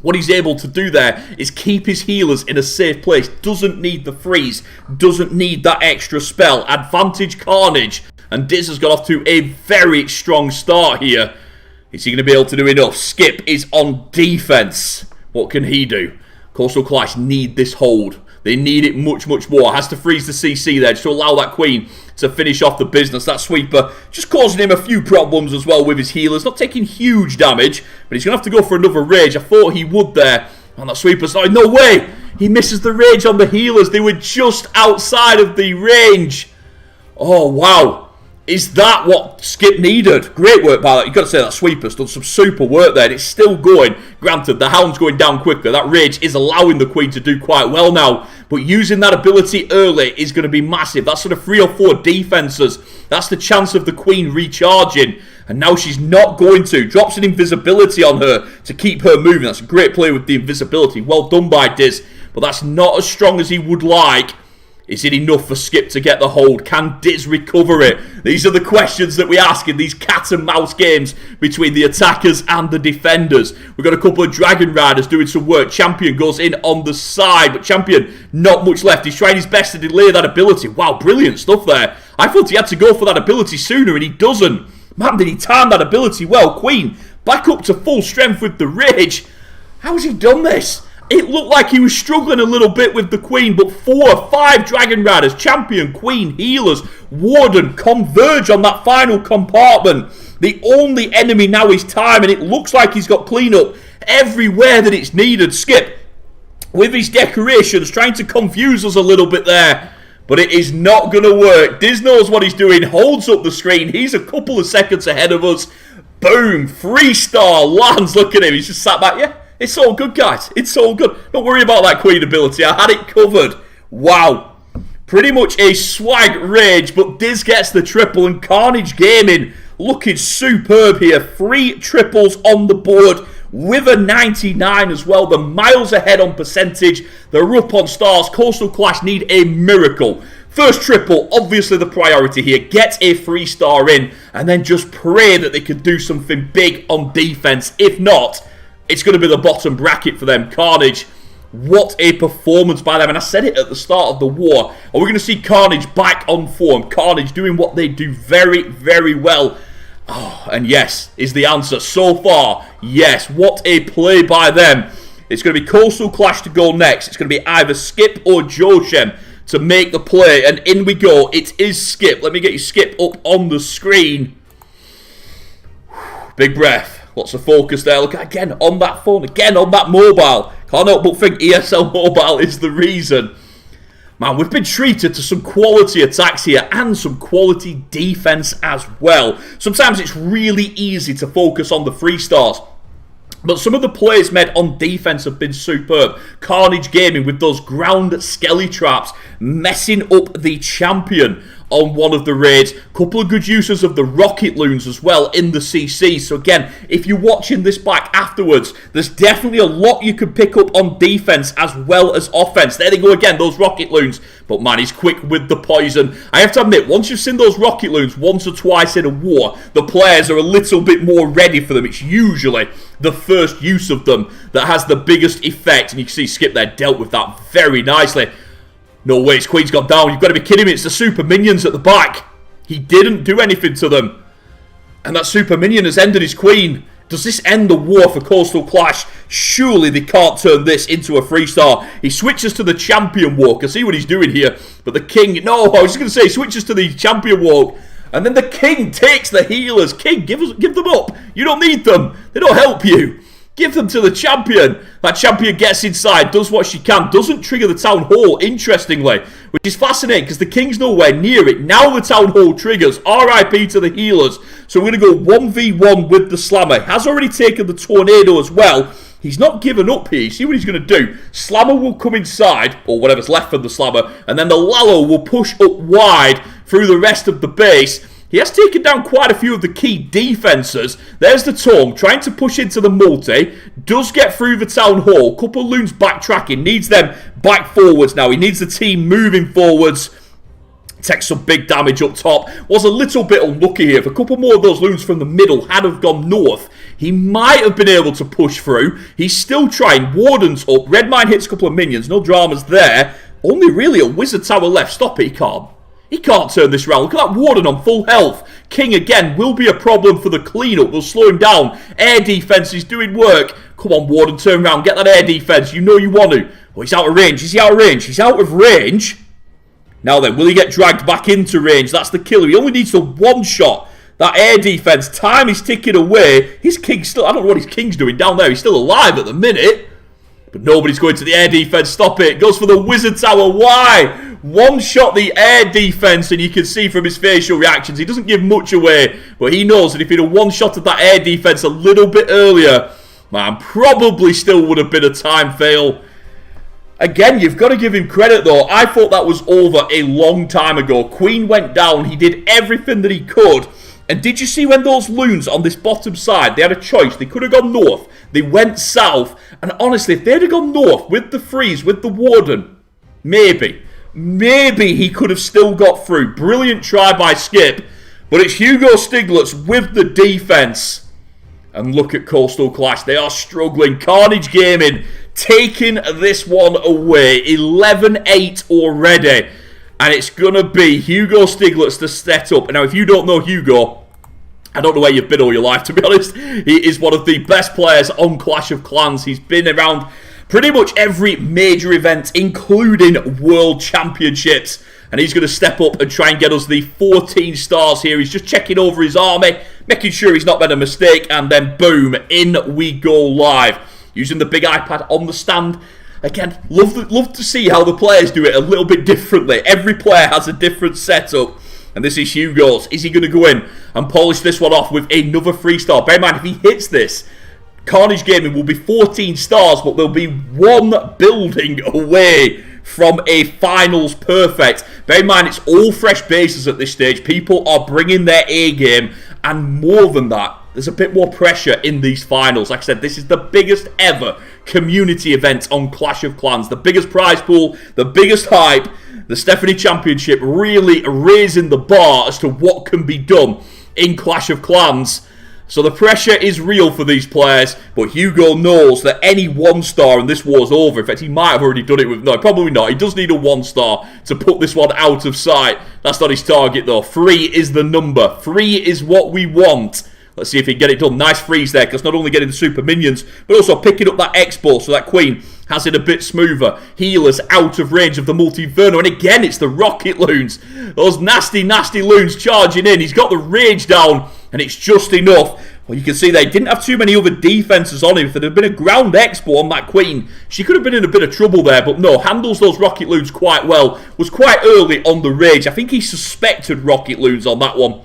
What he's able to do there is keep his healers in a safe place. Doesn't need the freeze. Doesn't need that extra spell. Advantage Carnage. And Diz has got off to a very strong start here. Is he going to be able to do enough? Skip is on defense. What can he do? Koastal Klash need this hold. They need it much, much more. Has to freeze the CC there just to allow that Queen to finish off the business. That sweeper just causing him a few problems as well with his healers. Not taking huge damage, but he's going to have to go for another rage. I thought he would there. And that sweeper's like, no way! He misses the rage on the healers. They were just outside of the range. Oh, wow. Is that what Skip needed? Great work by that. You've got to say that sweeper's done some super work there. And it's still going. Granted, the Hound's going down quicker. That rage is allowing the Queen to do quite well now. But using that ability early is going to be massive. That's sort of 3 or 4 defenses. That's the chance of the Queen recharging. And now she's not going to. Drops an invisibility on her to keep her moving. That's a great play with the invisibility. Well done by Diz. But that's not as strong as he would like. Is it enough for Skip to get the hold? Can Diz recover it? These are the questions that we ask in these cat and mouse games between the attackers and the defenders. We've got a couple of Dragon Riders doing some work. Champion goes in on the side, but Champion, not much left. He's trying his best to delay that ability. Wow, brilliant stuff there. I thought he had to go for that ability sooner, and he doesn't. Man, did he time that ability well. Queen, back up to full strength with the rage. How has he done this? It looked like he was struggling a little bit with the Queen, but 4 or 5 Dragon Riders, Champion, Queen, Healers, Warden, converge on that final compartment. The only enemy now is time, and it looks like he's got cleanup everywhere that it's needed. Skip, with his decorations, trying to confuse us a little bit there. But it is not going to work. Diz knows what he's doing, holds up the screen. He's a couple of seconds ahead of us. Boom, 3-star lands. Look at him, he's just sat back, yeah. It's all good, guys. It's all good. Don't worry about that Queen ability. I had it covered. Wow. Pretty much a swag rage, but Diz gets the triple, and Carnage Gaming looking superb here. 3 triples on the board with a 99 as well. They're miles ahead on percentage. They're up on stars. Koastal Klash need a miracle. First triple, obviously the priority here. Get a 3-star in, and then just pray that they can do something big on defense. If not, it's going to be the bottom bracket for them. Carnage, what a performance by them. And I said it at the start of the war. Are we going to see Carnage back on form? Carnage doing what they do very, very well. Oh, and yes, is the answer. So far, yes. What a play by them. It's going to be Koastal Klash to go next. It's going to be either Skip or Joshem to make the play. And in we go. It is Skip. Let me get you Skip up on the screen. Big breath. Lots of focus there. Look, again, on that phone. Again, on that mobile. Can't help but think ESL Mobile is the reason. Man, we've been treated to some quality attacks here and some quality defense as well. Sometimes it's really easy to focus on the 3-stars. But some of the plays made on defense have been superb. Carnage Gaming with those ground skelly traps, messing up the champion on one of the raids. Couple of good uses of the rocket loons as well in the CC. So again, if you're watching this back afterwards, there's definitely a lot you can pick up on defense as well as offense. There they go again, those rocket loons. But man, he's quick with the poison. I have to admit, once you've seen those rocket loons once or twice in a war, the players are a little bit more ready for them. It's usually the first use of them that has the biggest effect. And you can see Skip there dealt with that very nicely. No way, his queen's gone down. You've got to be kidding me. It's the super minions at the back. He didn't do anything to them. And that super minion has ended his queen. Does this end the war for Koastal Klash? Surely they can't turn this into a 3-star. He switches to the champion walk. I see what he's doing here. But the king... No, I was just going to say, he switches to the champion walk. And then the king takes the healers. King, give them up. You don't need them. They don't help you. Give them to the champion. That champion gets inside, does what she can, doesn't trigger the town hall, interestingly, which is fascinating because the king's nowhere near it. Now the town hall triggers. RIP to the healers. So we're going to go 1v1 with the slammer. Has already taken the tornado as well. He's not given up here. You see what he's going to do? Slammer will come inside, or whatever's left of the slammer, and then the Lalo will push up wide through the rest of the base. He has taken down quite a few of the key defences. There's the Tome, trying to push into the multi. Does get through the town hall. Couple of loons backtracking. Needs them back forwards now. He needs the team moving forwards. Takes some big damage up top. Was a little bit unlucky here. If a couple more of those loons from the middle had have gone north, he might have been able to push through. He's still trying. Warden's up. Redmine hits a couple of minions. No dramas there. Only really a wizard tower left. Stop it, he can't. He can't turn this round. Look at that Warden on full health. King again will be a problem for the cleanup. We'll slow him down. Air defense is doing work. Come on, Warden, turn around. Get that air defense. You know you want to. Oh, he's out of range. Is he out of range? He's out of range. Now then, will he get dragged back into range? That's the killer. He only needs to one-shot that air defense. Time is ticking away. His King's still... I don't know what his King's doing down there. He's still alive at the minute. But nobody's going to the air defense. Stop it. Goes for the wizard tower. Why? One shot the air defense, and you can see from his facial reactions, he doesn't give much away, but he knows that if he'd have one-shotted that air defense a little bit earlier, man, probably still would have been a time fail. Again, you've got to give him credit, though. I thought that was over a long time ago. Queen went down. He did everything that he could. And did you see when those loons on this bottom side, they had a choice. They could have gone north. They went south. And honestly, if they'd have gone north with the freeze, with the Warden, maybe he could have still got through. Brilliant try by Skip. But it's Hugo Stiglitz with the defense. And look at Koastal Klash. They are struggling. Carnage Gaming taking this one away. 11-8 already. And it's going to be Hugo Stiglitz to set up. Now, if you don't know Hugo, I don't know where you've been all your life, to be honest. He is one of the best players on Clash of Clans. He's been around pretty much every major event, including World Championships. And he's going to step up and try and get us the 14 stars here. He's just checking over his army, making sure he's not made a mistake. And then, boom, in we go live. Using the big iPad on the stand. Again, love to see how the players do it a little bit differently. Every player has a different setup. And this is Hugo's. Is he going to go in and polish this one off with another 3-star? Bear in mind, if he hits this, Carnage Gaming will be 14 stars, but they'll be one building away from a finals perfect. Bear in mind, it's all fresh bases at this stage. People are bringing their A game, and more than that, there's a bit more pressure in these finals. Like I said, this is the biggest ever community event on Clash of Clans. The biggest prize pool, the biggest hype. The Stephanie Championship really raising the bar as to what can be done in Clash of Clans. So the pressure is real for these players, but Hugo knows that any 1-star and this war's over. In fact, he might have already done it with... No, probably not. He does need a 1-star to put this one out of sight. That's not his target, though. 3 is the number. 3 is what we want. Let's see if he can get it done. Nice freeze there, because not only getting the super minions, but also picking up that expo so that Queen has it a bit smoother. Healers out of range of the Multiverno. And again, it's the Rocket Loons. Those nasty, nasty loons charging in. He's got the rage down, and it's just enough Well, you can see they didn't have too many other defences on him. If there had been a ground expo on that queen, she could have been in a bit of trouble there. But no, handles those rocket loons quite well. Was quite early on the rage. I think he suspected rocket loons on that one.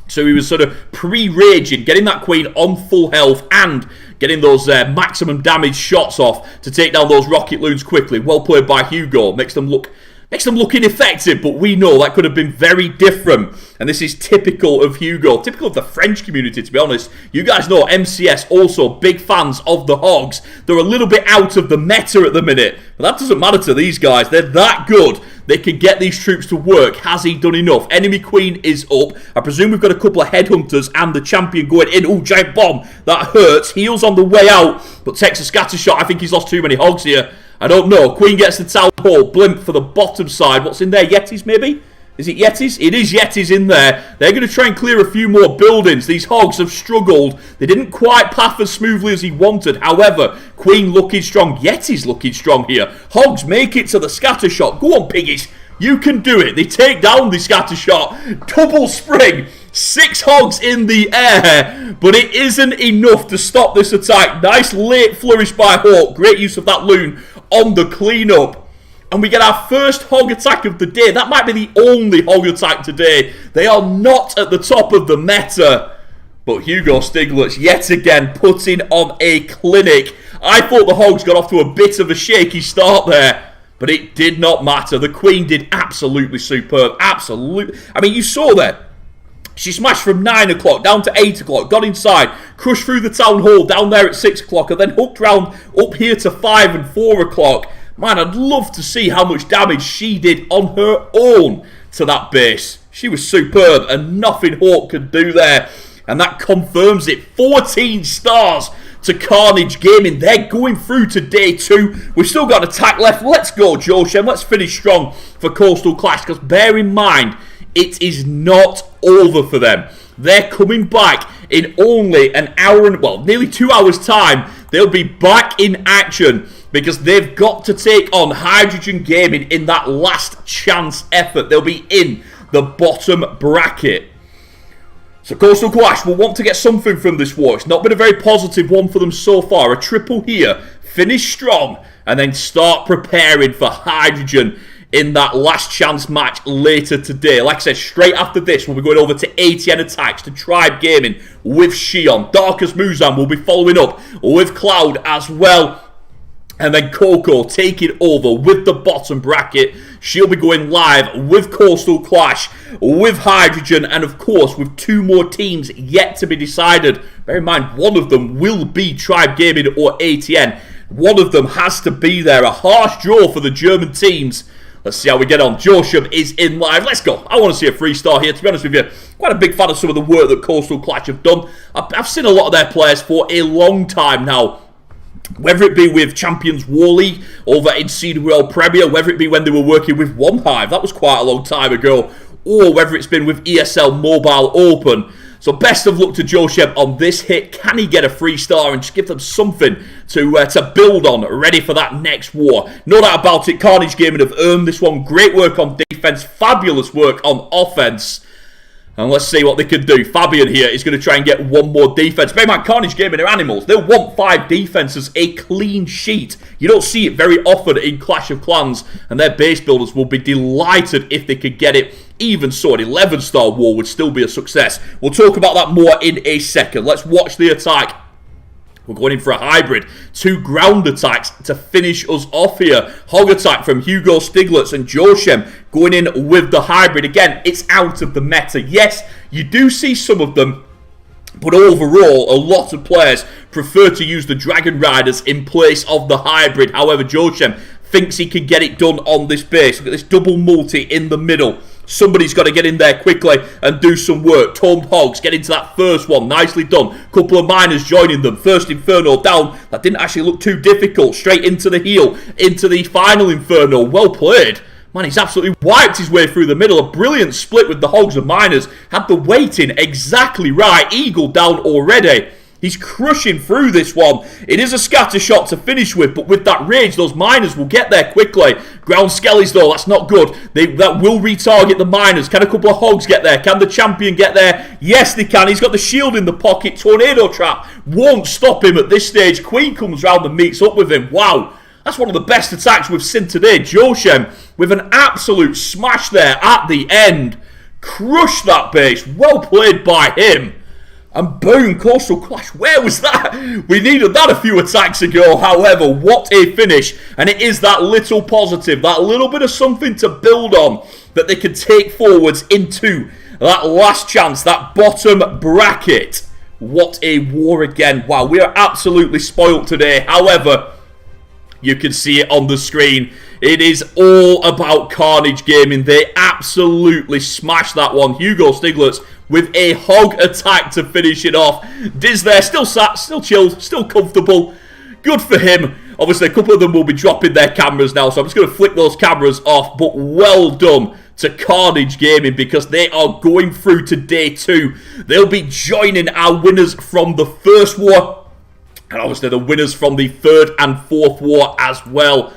So he was sort of pre-raging, getting that queen on full health and getting those maximum damage shots off to take down those rocket loons quickly. Well played by Hugo. Makes them look ineffective, but we know that could have been very different. And this is typical of Hugo, typical of the French community, to be honest. You guys know MCS also big fans of the Hogs. They're a little bit out of the meta at the minute, but that doesn't matter to these guys. They're that good. They can get these troops to work. Has he done enough? Enemy queen is up. I presume we've got a couple of headhunters and the champion going in. Oh, giant bomb. That hurts. Heals on the way out, but takes a scatter shot. I think he's lost too many Hogs here. I don't know. Queen gets the town hall. Blimp for the bottom side. What's in there? Yetis, maybe? Is it Yetis? It is Yetis in there. They're going to try and clear a few more buildings. These Hogs have struggled. They didn't quite path as smoothly as he wanted. However, Queen looking strong. Yetis looking strong here. Hogs make it to the scatter shot. Go on, piggies. You can do it. They take down the scatter shot. Double spring. 6 Hogs in the air. But it isn't enough to stop this attack. Nice late flourish by Hawk. Great use of that loon on the cleanup. And we get our first Hog attack of the day. That might be the only Hog attack today. They are not at the top of the meta. But Hugo Stiglitz yet again putting on a clinic. I thought the Hogs got off to a bit of a shaky start there. But it did not matter. The Queen did absolutely superb. Absolutely. I mean, you saw that. She smashed from 9 o'clock down to 8 o'clock, got inside, crushed through the town hall down there at 6 o'clock, and then hooked round up here to 5 and 4 o'clock. Man, I'd love to see how much damage she did on her own to that base. She was superb, and nothing Hawk could do there. And that confirms it. 14 stars to Carnage Gaming. They're going through to day 2. We've still got an attack left. Let's go, Joshem. Let's finish strong for Koastal Klash, because bear in mind, it is not over for them. They're coming back in only an hour and, well, nearly 2 hours time. They'll be back in action because they've got to take on Hydrogen Gaming in that last chance effort. They'll be in the bottom bracket. So Koastal Klash will want to get something from this war. It's not been a very positive one for them so far. A triple here, finish strong, and then start preparing for Hydrogen in that last chance match later today. Like I said, straight after this, we'll be going over to ATN Attacks to Tribe Gaming with Shion. Darkest Muzan will be following up with Cloud as well. And then Coco taking over with the bottom bracket. She'll be going live with Koastal Klash, with Hydrogen, and of course with 2 more teams yet to be decided. Bear in mind, one of them will be Tribe Gaming or ATN. One of them has to be there. A harsh draw for the German teams. Let's see how we get on. Joshua is in live. Let's go. I want to see a 3-star here. To be honest with you, quite a big fan of some of the work that Koastal Klash have done. I've seen a lot of their players for a long time now. Whether it be with Champions War League over in CWL Premier, whether it be when they were working with One Hive, that was quite a long time ago, or whether it's been with ESL Mobile Open. So best of luck to Joshem on this hit. Can he get a 3-star and just give them something to build on, ready for that next war? No doubt about it, Carnage Gaming have earned this one. Great work on defense, fabulous work on offense. And let's see what they can do. Fabian here is going to try and get 1 more defense. Bear in mind, Carnage Gaming are animals. They'll want 5 defenses, a clean sheet. You don't see it very often in Clash of Clans, and their base builders will be delighted if they could get it. Even so, an 11-star war would still be a success. We'll talk about that more in a second. Let's watch the attack. We're going in for a hybrid. 2 ground attacks to finish us off here. Hog attack from Hugo Stiglitz and Joshem going in with the hybrid. Again, it's out of the meta. Yes, you do see some of them, but overall, a lot of players prefer to use the Dragon Riders in place of the hybrid. However, Joshem thinks he can get it done on this base. Look at this double multi in the middle. Somebody's got to get in there quickly and do some work. Tomed Hogs get into that first one. Nicely done. Couple of miners joining them. First Inferno down. That didn't actually look too difficult. Straight into the heel. Into the final Inferno. Well played. Man, he's absolutely wiped his way through the middle. A brilliant split with the Hogs and miners. Had the weighting exactly right. Eagle down already. He's crushing through this one. It is a scatter shot to finish with, but with that rage, those miners will get there quickly. Ground skellies, though, that's not good. That will retarget the miners. Can a couple of hogs get there? Can the champion get there? Yes, they can. He's got the shield in the pocket. Tornado trap won't stop him at this stage. Queen comes round and meets up with him. Wow. That's one of the best attacks we've seen today. Joshem with an absolute smash there at the end. Crushed that base. Well played by him. And boom, Koastal Klash. Where was that? We needed that a few attacks ago. However, what a finish. And it is that little positive, that little bit of something to build on that they can take forwards into that last chance, that bottom bracket. What a war again. Wow, we are absolutely spoilt today. However, you can see it on the screen. It is all about Carnage Gaming. They absolutely smashed that one. Hugo Stiglitz with a hog attack to finish it off. Diz there, still sat, still chilled, still comfortable. Good for him. Obviously, a couple of them will be dropping their cameras now, so I'm just going to flick those cameras off. But well done to Carnage Gaming, because they are going through to day 2. They'll be joining our winners from the first war, and obviously the winners from the 3rd and 4th war as well.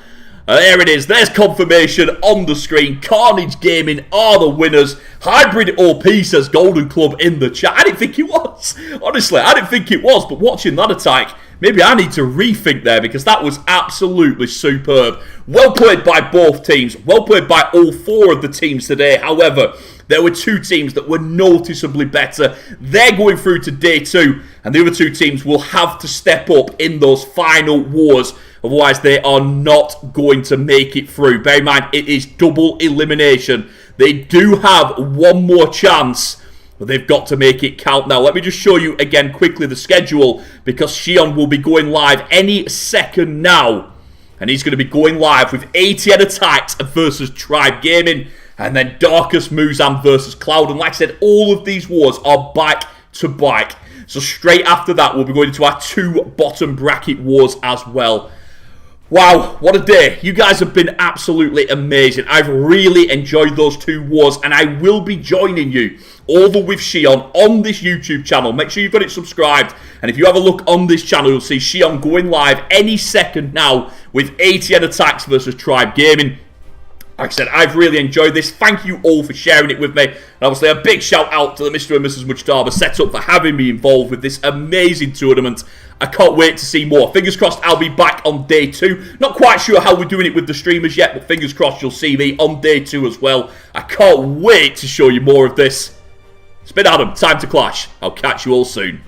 There it is. There's confirmation on the screen. Carnage Gaming are the winners. Hybrid OP says Golden Club in the chat. I didn't think it was. Honestly, I didn't think it was. But watching that attack, maybe I need to rethink there, because that was absolutely superb. Well played by both teams. Well played by all 4 of the teams today. However, there were 2 teams that were noticeably better. They're going through to day 2. And the other 2 teams will have to step up in those final wars. Otherwise, they are not going to make it through. Bear in mind, it is double elimination. They do have one more chance, but they've got to make it count now. Let me just show you again quickly the schedule, because Shion will be going live any second now. And he's going to be going live with ATN Attacks versus Tribe Gaming. And then Darkus Muzam versus Cloud. And like I said, all of these wars are back to back. So straight after that, we'll be going into our 2 bottom bracket wars as well. Wow, what a day. You guys have been absolutely amazing. I've really enjoyed those 2 wars, and I will be joining you over with Shion on this YouTube channel. Make sure you've got it subscribed, and if you have a look on this channel, you'll see Shion going live any second now with ATN Attacks versus Tribe Gaming. Like I said, I've really enjoyed this. Thank you all for sharing it with me. And obviously, a big shout out to the Mr. and Mrs. Mujtaba set up for having me involved with this amazing tournament. I can't wait to see more. Fingers crossed I'll be back on day 2. Not quite sure how we're doing it with the streamers yet, but fingers crossed you'll see me on day 2 as well. I can't wait to show you more of this. It's been Adam. Time to clash. I'll catch you all soon.